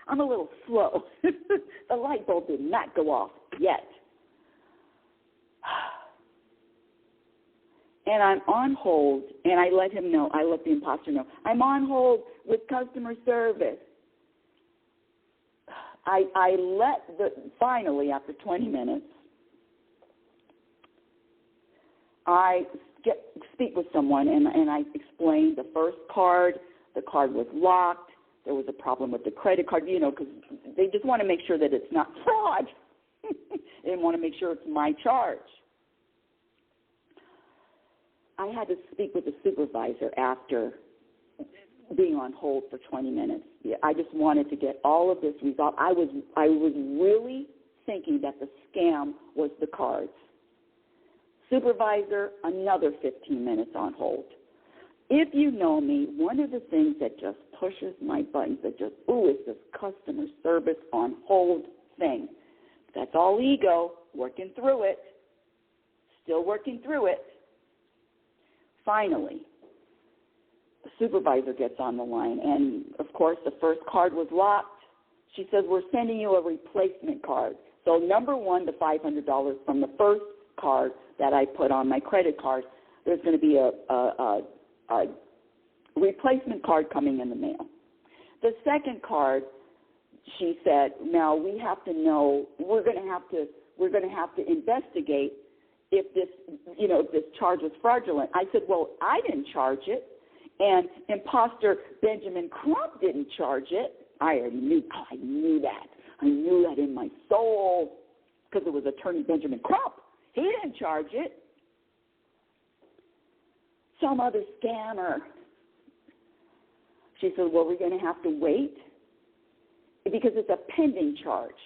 C: I'm a little slow. The light bulb did not go off yet. And I'm on hold, and I let him know, I let the imposter know, I'm on hold with customer service. Finally, after 20 minutes, I speak with someone, and I explained the first card. The card was locked. There was a problem with the credit card, because they just want to make sure that it's not fraud. They didn't want to make sure it's my charge. I had to speak with the supervisor after being on hold for 20 minutes. I just wanted to get all of this resolved. I was really thinking that the scam was the cards. Supervisor, another 15 minutes on hold. If you know me, one of the things that just pushes my buttons, is this customer service on hold thing. That's all ego, working through it, still working through it. Finally, the supervisor gets on the line, and, of course, the first card was locked. She says, we're sending you a replacement card. So, number one, the $500 from the first card that I put on my credit card, there's going to be a replacement card coming in the mail. The second card, she said, now we have to know, we're going to have to investigate if this charge was fraudulent. I said, well, I didn't charge it, and imposter Benjamin Crump didn't charge it. I knew that. I knew that in my soul, because it was attorney Benjamin Crump. He didn't charge it. Some other scammer. She said, well, we're going to have to wait because it's a pending charge.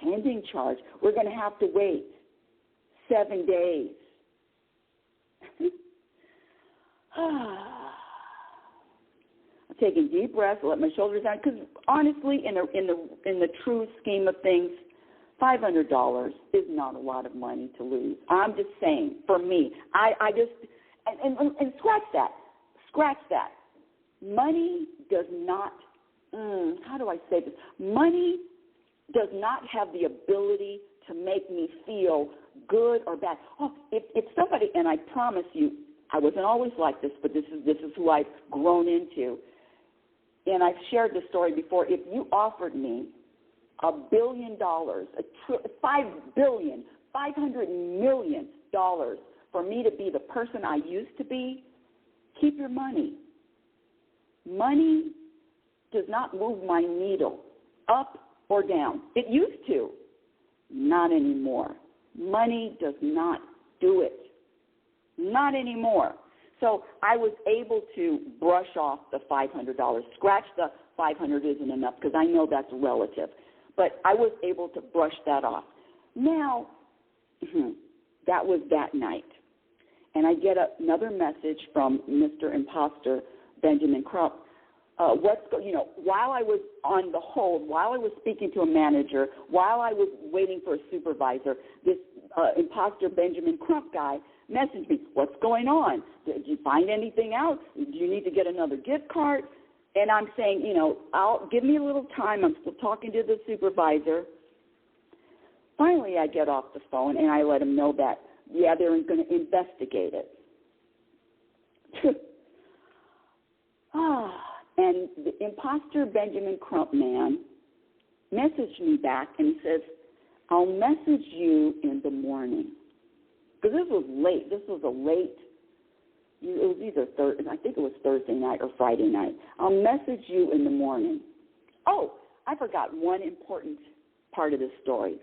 C: Pending charge. We're going to have to wait 7 days. I'm taking deep breaths, let my shoulders down, because honestly, in the true scheme of things, $500 is not a lot of money to lose. I'm just saying, for me, I just, and scratch that. Money does not, how do I say this? Money does not have the ability to make me feel good or bad. Oh, if somebody, and I promise you, I wasn't always like this, but this is who I've grown into. And I've shared this story before. If you offered me $1 billion, $500 million for me to be the person I used to be, keep your money. Money does not move my needle up or down. It used to. Not anymore. Money does not do it. Not anymore. So I was able to brush off the $500. Scratch the $500 isn't enough because I know that's relative. But I was able to brush that off. Now, that was that night. And I get another message from Mr. Imposter, Benjamin Crump. While I was on the hold, while I was speaking to a manager, while I was waiting for a supervisor, this imposter Benjamin Crump guy messaged me, what's going on? Did you find anything out? Do you need to get another gift card? And I'm saying, give me a little time. I'm still talking to the supervisor. Finally, I get off the phone, and I let him know that, they're going to investigate it. And the imposter Benjamin Crump man messaged me back, and he says, I'll message you in the morning. Because this was late. It was either I think it was Thursday night or Friday night. I'll message you in the morning. Oh, I forgot one important part of this story.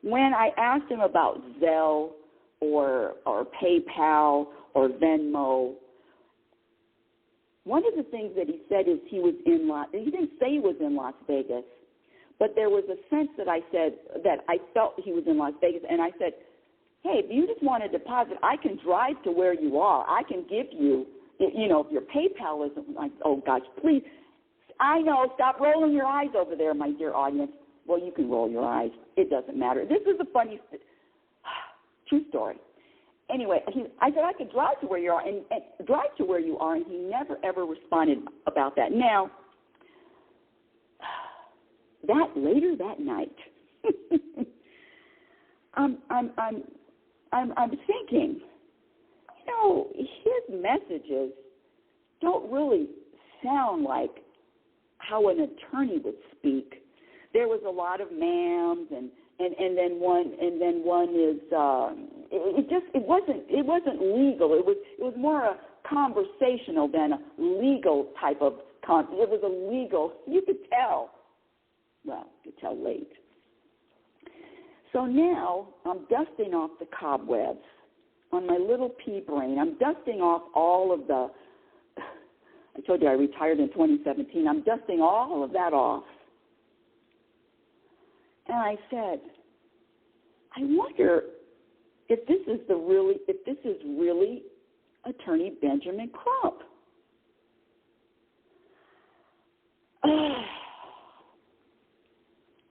C: When I asked him about Zelle or PayPal or Venmo, one of the things that he said is he didn't say he was in Las Vegas, but there was a sense that I felt he was in Las Vegas, and I said, hey, if you just want a deposit, I can drive to where you are. I can give you, if your PayPal isn't like, oh, gosh, please. I know, stop rolling your eyes over there, my dear audience. Well, you can roll your eyes. It doesn't matter. This is a funny, true story. Anyway, I said I could drive to where you are, and he never, ever responded about that. Now, later that night, I'm thinking, his messages don't really sound like how an attorney would speak. There was a lot of ma'ams, and then one is it wasn't legal. It was more a conversational than a legal type of concept. It was a legal. You could tell. Well, you could tell late. So now I'm dusting off the cobwebs on my little pea brain. I'm dusting off all of the. I told you I retired in 2017. I'm dusting all of that off. And I said, I wonder if this is really Attorney Benjamin Crump.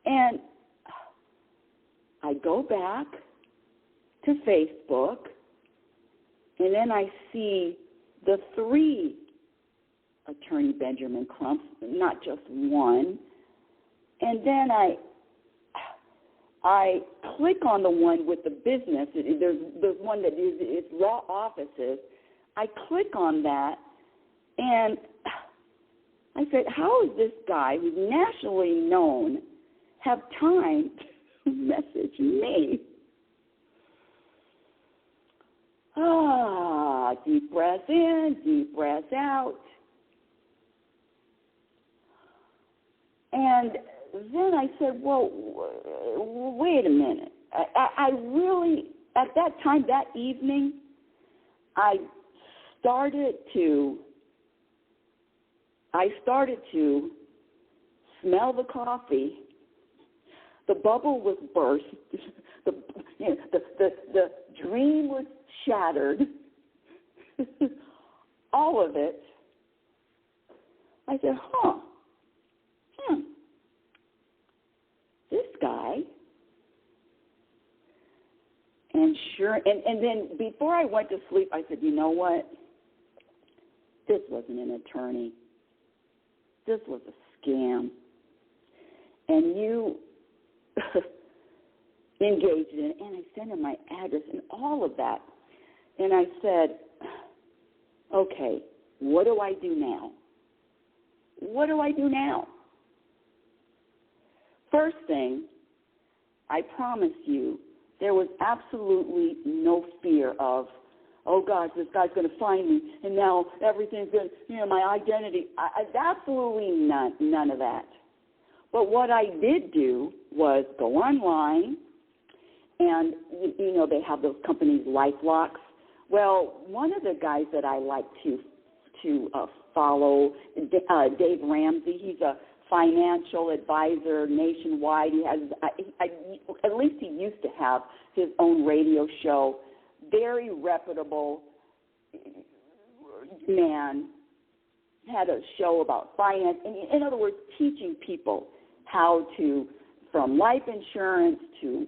C: And I go back to Facebook, and then I see the 3 Attorney Benjamin Crumps, not just one. And then I click on the one with the business. There's one that is law offices. I click on that, and I said, how does this guy who's nationally known have time to message me? Deep breath in, deep breath out. And then I said, well, wait a minute. I really, at that time, that evening, I started to smell the coffee. The bubble was burst. The dream was shattered. All of it. I said, this guy. And sure, and then before I went to sleep, I said, you know what? This wasn't an attorney. This was a scam. And you engaged in it, and I sent him my address and all of that. And I said, okay, what do I do now? What do I do now? First thing, I promise you, there was absolutely no fear of, oh, gosh, this guy's going to find me, and now everything's going to, my identity. Absolutely none of that. But what I did do was go online, and, they have those companies, LifeLocks. Well, one of the guys that I like to follow, Dave Ramsey, he's a financial advisor nationwide. He has, at least he used to have his own radio show. Very reputable man. Had a show about finance. In other words, teaching people how to, from life insurance to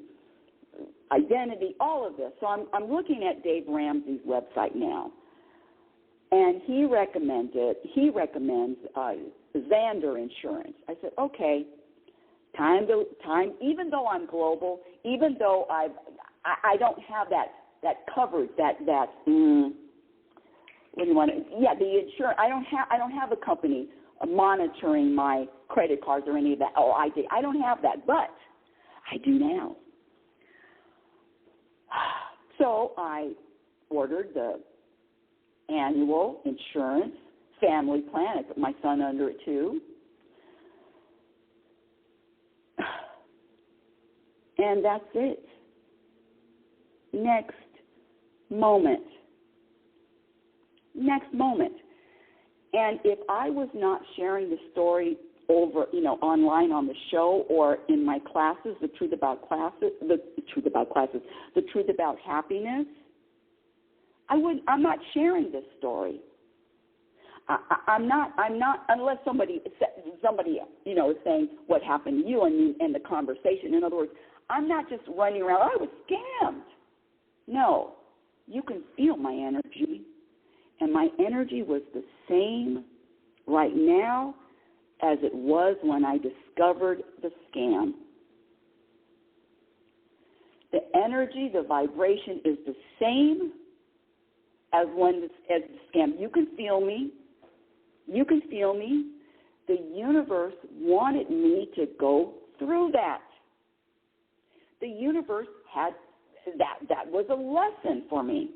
C: identity, all of this. So I'm looking at Dave Ramsey's website now, and he recommends Xander Insurance. I said, okay, time. Even though I'm global, even though I don't have that coverage, that what do you want to? Yeah, the insurance. I don't have a company monitoring my credit cards or any of that. Oh, I don't have that, but I do now. So I ordered the annual insurance family plan. I put my son under it too. And that's it. Next moment. And if I was not sharing the story over, online on the show or in my classes, the truth about happiness, I'm not sharing this story. I'm not unless somebody is saying what happened to you and the conversation. In other words, I'm not just running around, I was scammed. No, you can feel my energy, and my energy was the same right now as it was when I discovered the scam. The energy, the vibration is the same as the scam. You can feel me. The universe wanted me to go through that. The universe had that was a lesson for me.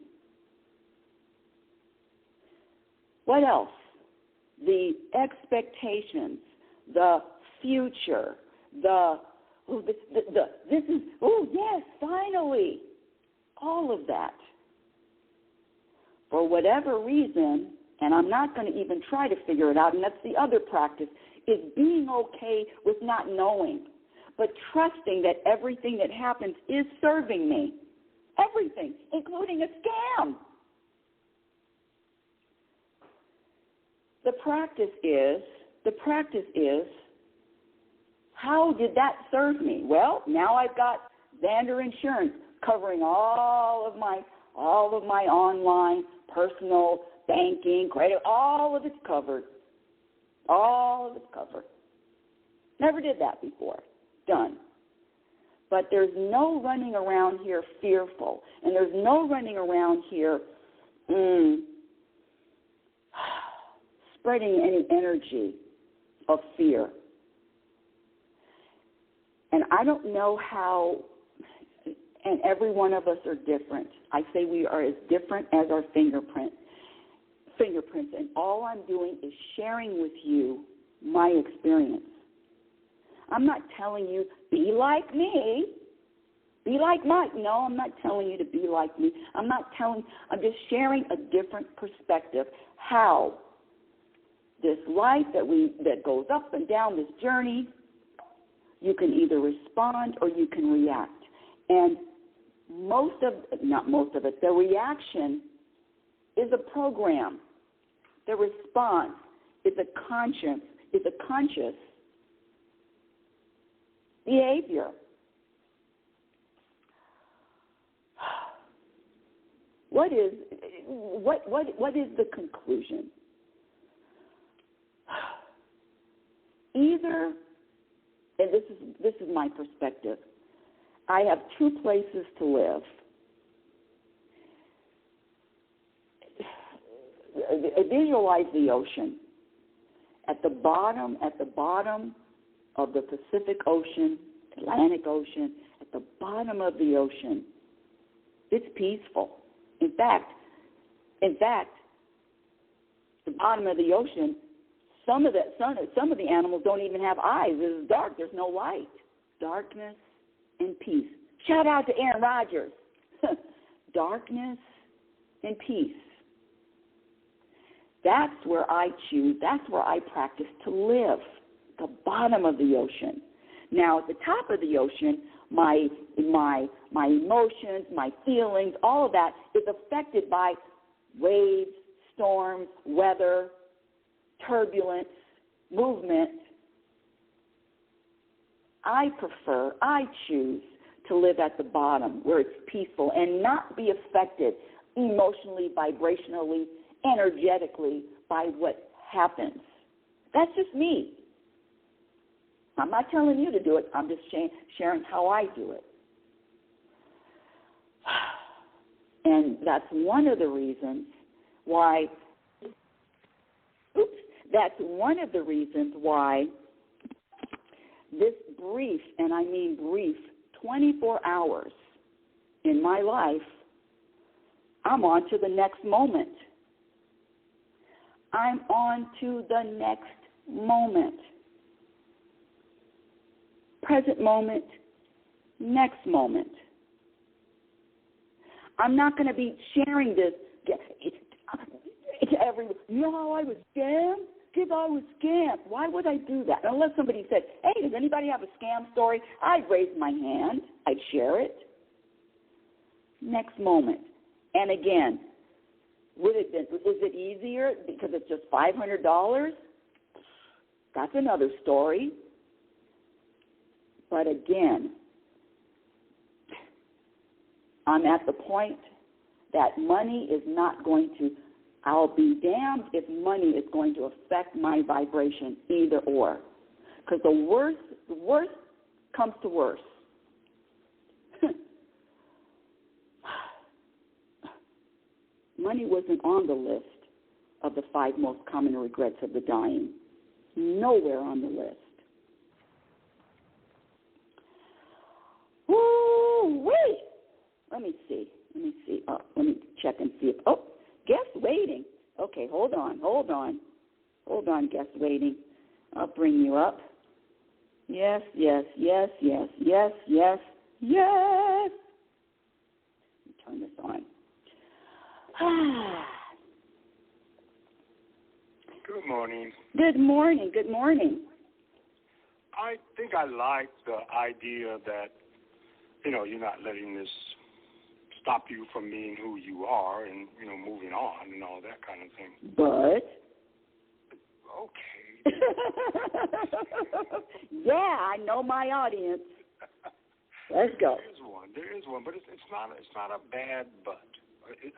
C: What else? The expectations, the future, this is, oh, yes, finally, all of that. For whatever reason, and I'm not going to even try to figure it out, and that's the other practice, is being okay with not knowing, but trusting that everything that happens is serving me. Everything, including a scam. The practice is, how did that serve me? Well, now I've got Xander Insurance covering all of my online, personal, banking, credit, all of it's covered. All of it's covered. Never did that before. Done. But there's no running around here fearful, and there's no running around here spreading any energy of fear. And I don't know how, and every one of us are different. I say we are as different as our fingerprints, and all I'm doing is sharing with you my experience. I'm not telling you, be like me, be like Mike. No, I'm not telling you to be like me. I'm just sharing a different perspective, how this life that goes up and down this journey, you can either respond or you can react. And the reaction is a program. The response is a conscious behavior. What is the conclusion? Either, and this is my perspective, I have two places to live. Visualize the ocean. At the bottom of the Pacific Ocean, Atlantic Ocean, at the bottom of the ocean, it's peaceful. In fact, the bottom of the ocean, some of the animals don't even have eyes. It's dark. There's no light. Darkness and peace. Shout out to Aaron Rodgers. Darkness and peace. That's where I choose. That's where I practice to live. The bottom of the ocean. Now, at the top of the ocean, my emotions, my feelings, all of that is affected by waves, storms, weather, turbulence, movement. I choose to live at the bottom where it's peaceful and not be affected emotionally, vibrationally, energetically by what happens. That's just me. I'm not telling you to do it. I'm just sharing how I do it. And that's one of the reasons why this brief, and I mean brief, 24 hours in my life, I'm on to the next moment. I'm on to the next moment. Present moment, next moment. I'm not going to be sharing this to everyone. You know how I was scammed? Because I was scammed. Why would I do that? Unless somebody said, hey, does anybody have a scam story? I'd raise my hand. I'd share it. Next moment. And again, is it easier because it's just $500? That's another story. But again, I'm at the point that money is not going to, I'll be damned if money is going to affect my vibration, either or. Because the worst comes to worse. Money wasn't on the list of the 5 most common regrets of the dying. Nowhere on the list. Woo-wee! let me see. Oh, let me check and see if, guest waiting. Okay, hold on, guest waiting. I'll bring you up. Yes. Let me turn this on.
D: Good morning.
C: Good morning.
D: I think I like the idea that, you're not letting this stop you from being who you are and, moving on and all that kind of thing.
C: But?
D: Okay.
C: Yeah, I know my audience. Let's go.
D: There is one, but it's not a bad but.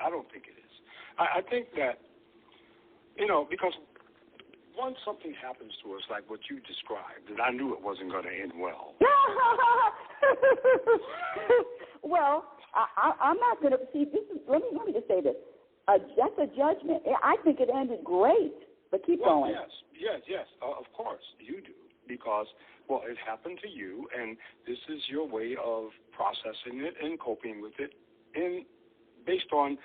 D: I don't think it is. I think that, because once something happens to us like what you described, and I knew it wasn't going to end well.
C: Well, I'm not going to see. Let me just say this. That's a judgment. I think it ended great, but keep going.
D: Yes. Of course you do, because it happened to you, and this is your way of processing it and coping with it, based on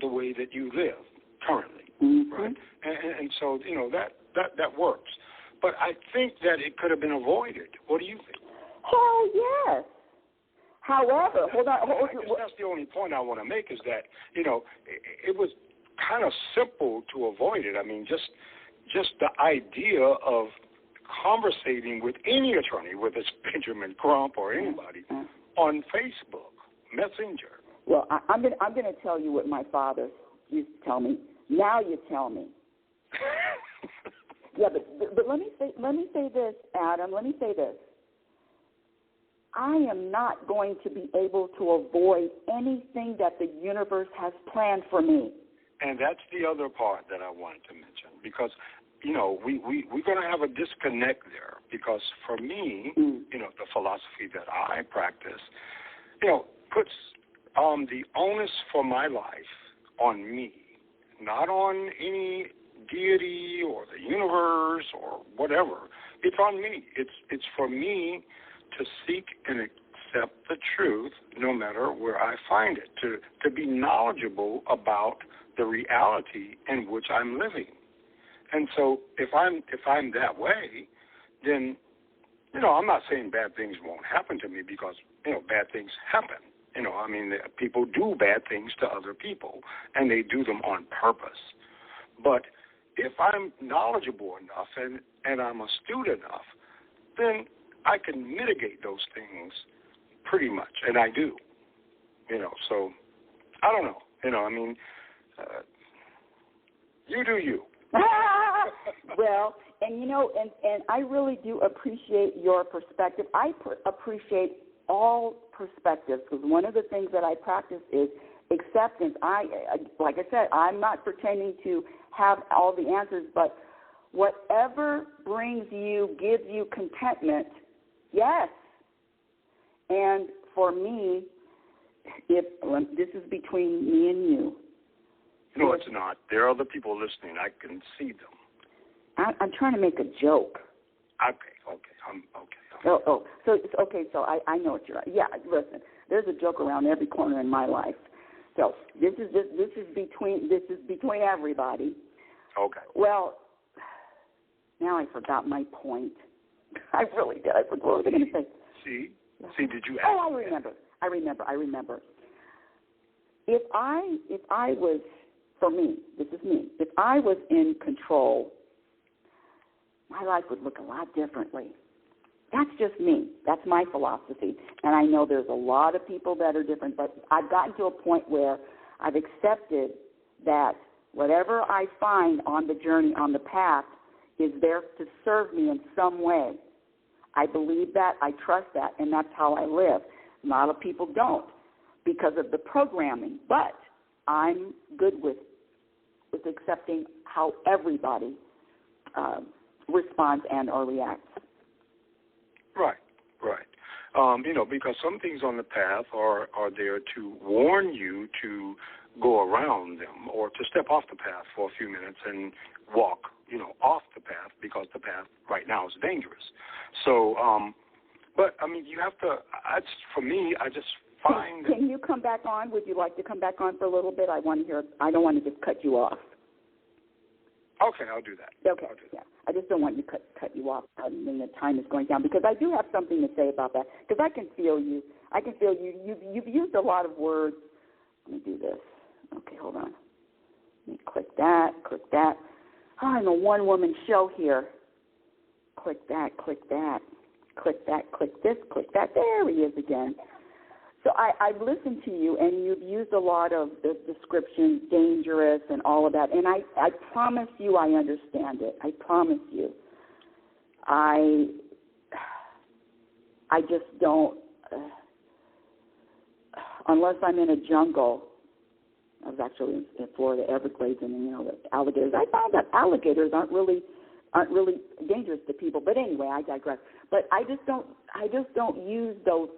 D: the way that you live currently.
C: Mm-hmm.
D: Right, and so that works, but I think that it could have been avoided. What do you think?
C: Oh yes. However, hold on.
D: I guess that's the only point I want to make is that it was kind of simple to avoid it. I mean, just the idea of conversating with any attorney, whether it's Benjamin Crump or anybody, on Facebook Messenger.
C: Well, I'm gonna tell you what my father used to tell me. Now you tell me. Yeah, but let me say this, Adam. Let me say this. I am not going to be able to avoid anything that the universe has planned for me.
D: And that's the other part that I wanted to mention, because we're going to have a disconnect there, because for me, the philosophy that I practice, puts the onus for my life on me. Not on any deity or the universe or whatever. It's on me. It's for me to seek and accept the truth no matter where I find it, to be knowledgeable about the reality in which I'm living. And so if I'm that way, then, I'm not saying bad things won't happen to me, because, bad things happen. People do bad things to other people, and they do them on purpose. But if I'm knowledgeable enough and I'm astute enough, then I can mitigate those things pretty much, and I do. So I don't know. You do you.
C: Well, and I really do appreciate your perspective. I appreciate all perspectives, because one of the things that I practice is acceptance. Like I said, I'm not pretending to have all the answers, but whatever gives you contentment, yes. And for me, this is between me and you.
D: No, it's not. There are other people listening. I can see them.
C: I'm trying to make a joke.
D: Okay.
C: So I know what you're. Yeah, listen. There's a joke around every corner in my life. So this is between everybody.
D: Okay.
C: Well, now I forgot my point. I really did. I forgot what was I going to say.
D: See, did you ask?
C: Oh, I remember. If I was, for me, this is me. If I was in control, my life would look a lot differently. That's just me. That's my philosophy. And I know there's a lot of people that are different, but I've gotten to a point where I've accepted that whatever I find on the journey, on the path, is there to serve me in some way. I believe that, I trust that, and that's how I live. A lot of people don't because of the programming, but I'm good with accepting how everybody responds and or reacts.
D: Right. Because some things on the path are there to warn you to go around them or to step off the path for a few minutes and walk, off the path, because the path right now is dangerous. So, but, you have to, for me, I just find.
C: Can you come back on? Would you like to come back on for a little bit? I want to hear. I don't want to just cut you off.
D: Okay, I'll do that.
C: Okay, yeah. I just don't want to cut you off when the time is going down, because I do have something to say about that, because I can feel you. I can feel you. You've used a lot of words. Let me do this. Okay, hold on. Let me click that. Oh, I'm a one-woman show here. Click that, click that, click that, click this, click that. There he is again. So I've listened to you, and you've used a lot of the descriptions, dangerous and all of that, and I promise you I understand it. I promise you. I just don't, unless I'm in a jungle. I was actually in Florida Everglades, and the alligators. I found that alligators aren't really dangerous to people. But anyway, I digress. But I just don't use those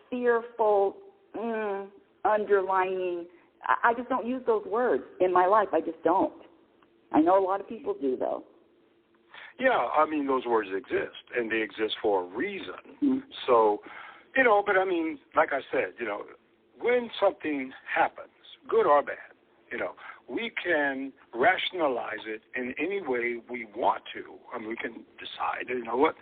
C: fearful, underlining. I just don't use those words in my life. I just don't. I know a lot of people do, though.
D: Yeah, I mean, those words exist, and they exist for a reason.
C: Mm-hmm.
D: So, but I mean, like I said, when something happens, good or bad, we can rationalize it in any way we want to. I mean, we can decide, what,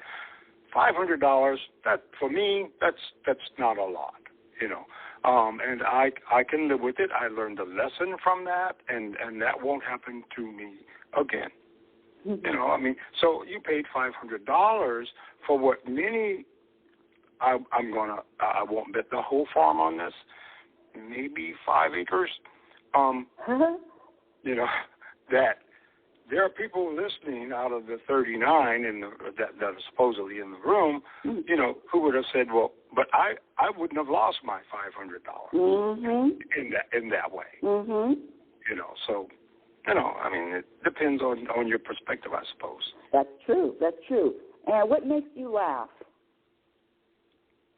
D: $500, that for me, that's not a lot, and I can live with it. I learned a lesson from that, and that won't happen to me again.
C: Mm-hmm.
D: So you paid $500 for what many, I won't bet the whole farm on this, maybe 5 acres, that there are people listening out of the 39 that are supposedly in the room, who would have said, well, but I wouldn't have lost my $500
C: mm-hmm.
D: in that way.
C: Mm-hmm.
D: So, it depends on your perspective, I suppose.
C: That's true. And what makes you laugh?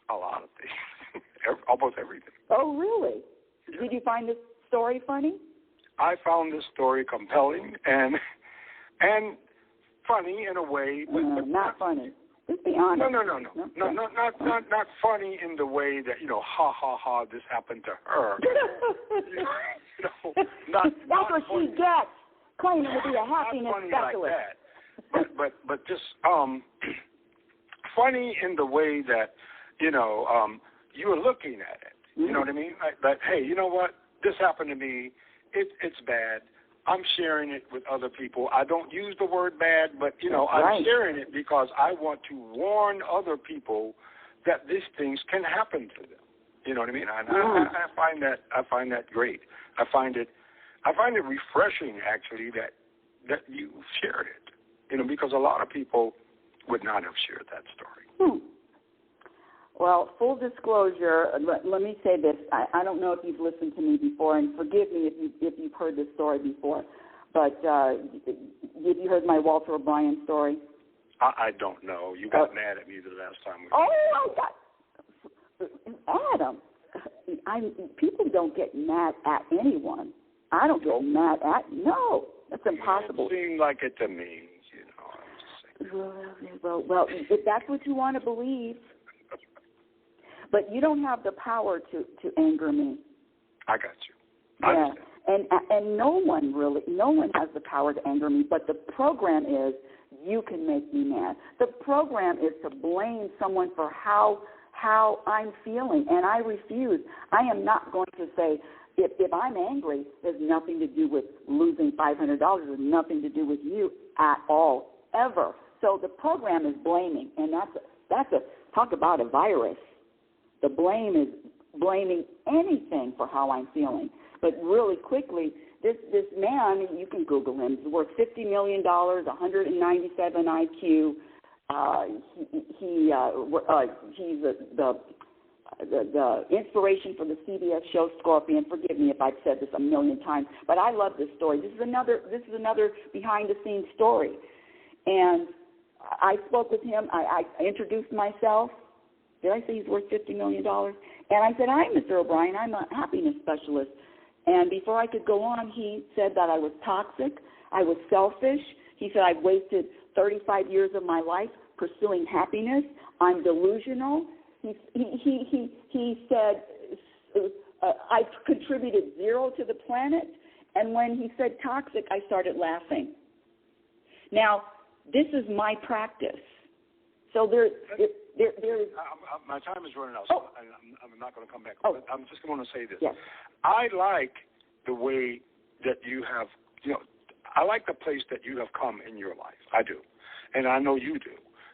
D: A lot of things. Almost everything.
C: Oh, really?
D: Yeah.
C: Did you find this story funny?
D: I found this story compelling and funny in a way, but
C: not funny. Just be honest.
D: No, not funny in the way that ha ha ha, this happened to her. That's
C: what she gets, claiming to be a happiness specialist.
D: Like that. But just funny in the way that you're looking at it. You know what I mean? Like, hey, you know what? This happened to me. It's bad. I'm sharing it with other people. I don't use the word bad, but, I'm sharing it because I want to warn other people that these things can happen to them. You know what I mean? I find that great. I find it refreshing, actually, that you shared it, because a lot of people would not have shared that story.
C: Well, full disclosure, let me say this. I don't know if you've listened to me before, and forgive me if you've heard this story before, but have you heard my Walter O'Brien story?
D: I don't know. You got mad at me the last time.
C: Adam, people don't get mad at anyone. I don't get mad at, no, that's impossible.
D: It seemed like it to me,
C: Well, if that's what you want to believe. But you don't have the power to anger me.
D: I got you.
C: And no one has the power to anger me, but the program is you can make me mad. The program is to blame someone for how I'm feeling, and I refuse. I am not going to say, if I'm angry, there's nothing to do with losing $500. There's nothing to do with you at all, ever. So the program is blaming, and that's a talk about a virus. The blame is blaming anything for how I'm feeling. But really quickly, this man, you can Google him, he's worth $50 million, 197 IQ. He's the inspiration for the CBS show Scorpion. Forgive me if I've said this a million times, but I love this story. This is another behind-the-scenes story. And I spoke with him. I introduced myself. Did I say he's worth $50 million? And I said, hi, Mr. O'Brien. I'm a happiness specialist. And before I could go on, he said that I was toxic. I was selfish. He said I've wasted 35 years of my life pursuing happiness. I'm delusional. He said I contributed 0 to the planet, and when he said toxic, I started laughing. Now, this is my practice. So there is...
D: my time is running out, so I'm not going to come back.
C: Oh.
D: But I'm just going to say this.
C: Yes.
D: I like the way that you have, I like the place that you have come in your life. I do. And I know you do.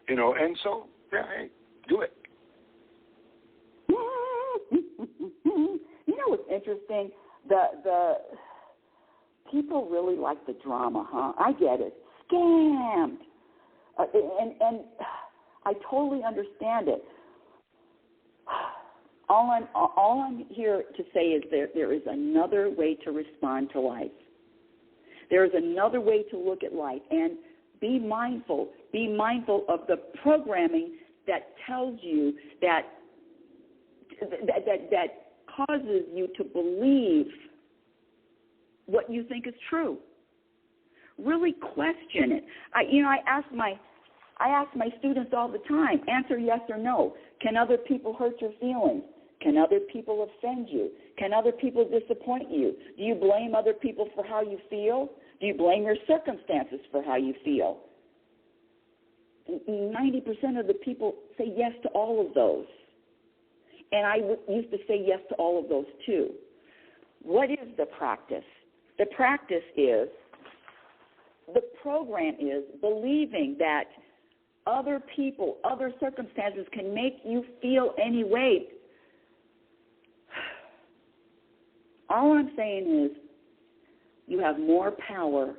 D: And so, yeah, hey, do it.
C: What's interesting? The people really like the drama, huh? I get it. Scammed. And I totally understand it. All I'm here to say is there is another way to respond to life. There is another way to look at life, and be mindful. Be mindful of the programming that tells you that causes you to believe what you think is true. Really question it. I ask my students all the time, answer yes or no. Can other people hurt your feelings? Can other people offend you? Can other people disappoint you? Do you blame other people for how you feel? Do you blame your circumstances for how you feel? 90% of the people say yes to all of those. And I used to say yes to all of those too. What is the practice? The practice is, the program is believing that other people, other circumstances can make you feel any way. All I'm saying is you have more power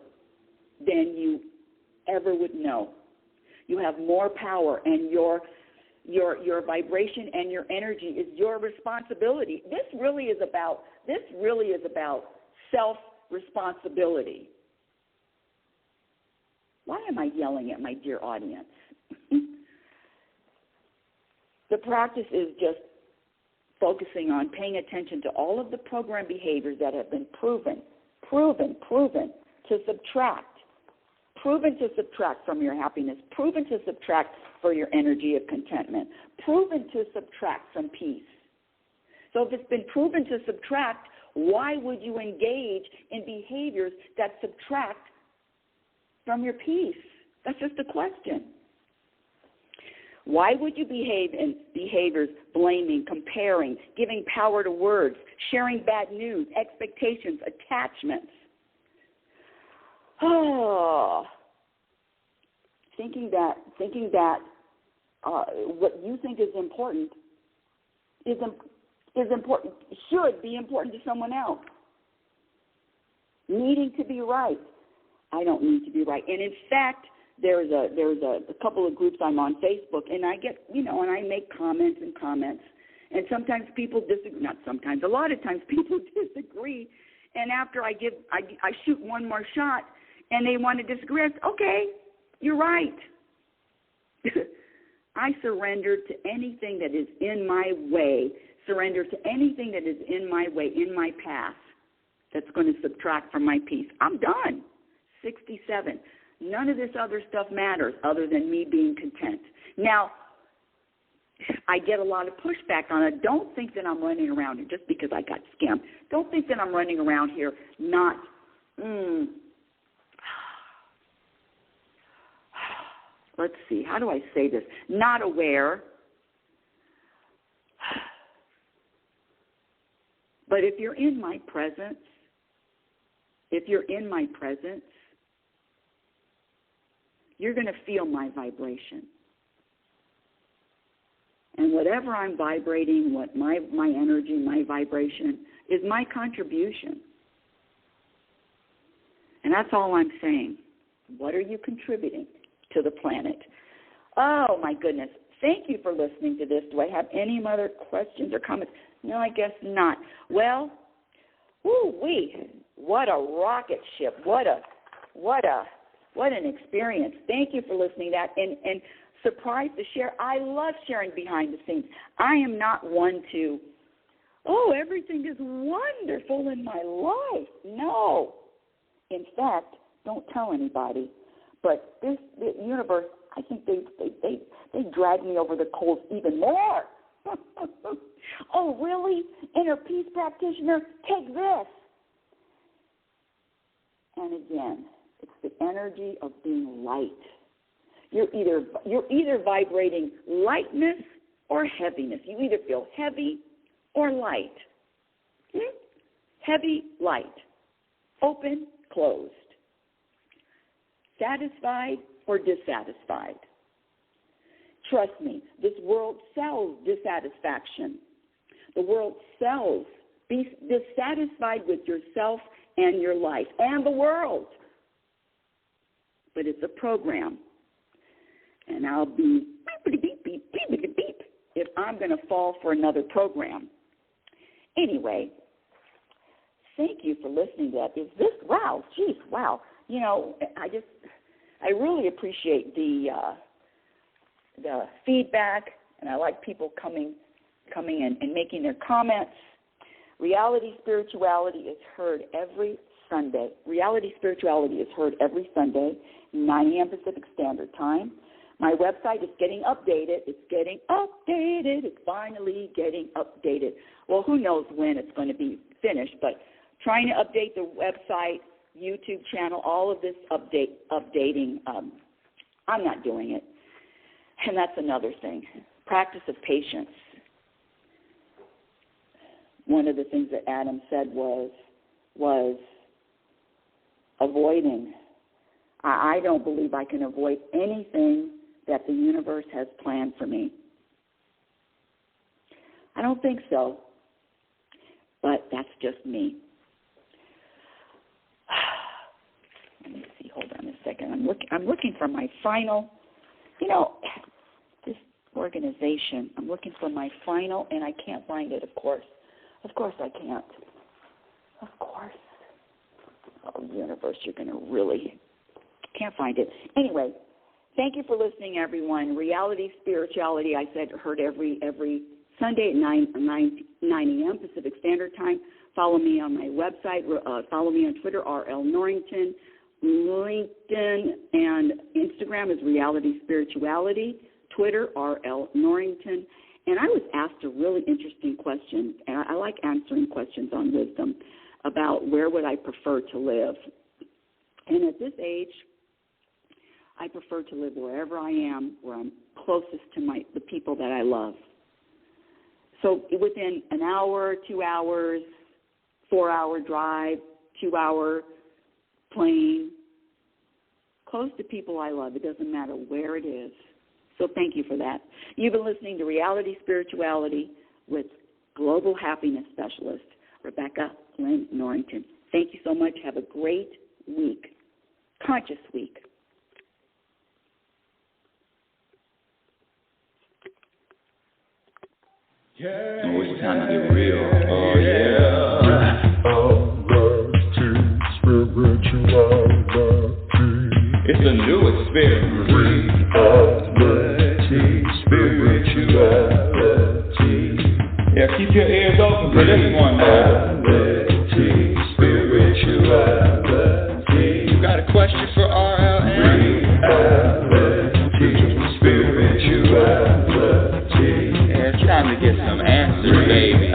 C: than you ever would know. You have more power, and your vibration and your energy is your responsibility. This really is about self-responsibility. Why am I yelling at my dear audience? The practice is just focusing on paying attention to all of the program behaviors that have been proven to subtract. Proven to subtract from your happiness. Proven to subtract for your energy of contentment. Proven to subtract from peace. So if it's been proven to subtract, why would you engage in behaviors that subtract from your peace? That's just a question. Why would you behave in behaviors blaming, comparing, giving power to words, sharing bad news, expectations, attachments? Thinking that what you think is important is important, should be important to someone else. Needing to be right. I don't need to be right. And in fact, there's a couple of groups I'm on Facebook, and I get, and I make comments, and sometimes people disagree. Not sometimes, a lot of times people disagree, and after I shoot one more shot, and they want to disagree, I say, okay, you're right. I surrender to anything that is in my way, surrender to anything that is in my way, in my path, that's going to subtract from my peace. I'm done. 67. None of this other stuff matters other than me being content. Now, I get a lot of pushback on it. Don't think that I'm running around here just because I got scammed. Don't think that I'm running around here not, let's see, how do I say this? Not aware. But if you're in my presence, you're going to feel my vibration. And whatever I'm vibrating, what my energy, my vibration, is my contribution. And that's all I'm saying. What are you contributing to the planet? Oh, my goodness. Thank you for listening to this. Do I have any other questions or comments? No, I guess not. Well, what a rocket ship. What an experience. Thank you for listening to that. And surprised to share. I love sharing behind the scenes. I am not one to, everything is wonderful in my life. No. In fact, don't tell anybody. But the universe, I think they drag me over the coals even more. Oh, really? Inner peace practitioner, take this. And again, it's the energy of being light. You're either vibrating lightness or heaviness. You either feel heavy or light. Heavy, light. Open, closed. Satisfied or dissatisfied. Trust me, this world sells dissatisfaction. The world sells. Be dissatisfied with yourself and your life and the world. But it's a program. And I'll be beep, beep, beep, beep, beep, beep if I'm going to fall for another program. Anyway, thank you for listening to that. Wow. You know, I really appreciate the feedback, and I like people coming in and making their comments. Reality Spirituality is heard every Sunday. Reality Spirituality is heard every Sunday, 9 a.m. Pacific Standard Time. My website is getting updated. It's finally getting updated. Well, who knows when it's going to be finished, but trying to update the website, YouTube channel, all of this updating, I'm not doing it. And that's another thing. Practice of patience. One of the things that Adam said was avoiding. I don't believe I can avoid anything that the universe has planned for me. I don't think so. But that's just me. Let me see. Hold on a second. I'm looking for my final, this organization. I'm looking for my final, and I can't find it, of course. Of course I can't. Of course. Oh, universe, you're going to really... Can't find it. Anyway, thank you for listening, everyone. Reality Spirituality, I said, heard every Sunday at 9 a.m. Pacific Standard Time. Follow me on my website. Follow me on Twitter, R.L. Norrington. LinkedIn and Instagram is Reality Spirituality. Twitter, R.L. Norrington. And I was asked a really interesting question, and I like answering questions on wisdom, about where would I prefer to live. And at this age, I prefer to live wherever I am, where I'm closest to the people that I love. So within an hour, 2 hours, 4-hour drive, 2-hour plane, close to people I love. It doesn't matter where it is. So thank you for that. You've been listening to Reality Spirituality with Global Happiness Specialist, Rebecca Lynn Norrington. Thank you so much. Have a great week. Conscious week.
B: Oh, it's time to get real. Oh, yeah. It's a new experience. Reality Spirituality. Yeah, keep your ears open for this one now. Reality Spirituality. You got a question for RLN? Reality Spirituality. Yeah, it's time to get some answers, baby.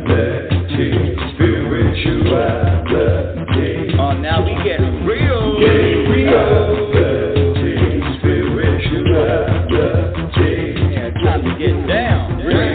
B: Reality Spirituality. Oh, now we get real. Get real. Reality Spirituality. Yeah, it's time to get down. Real.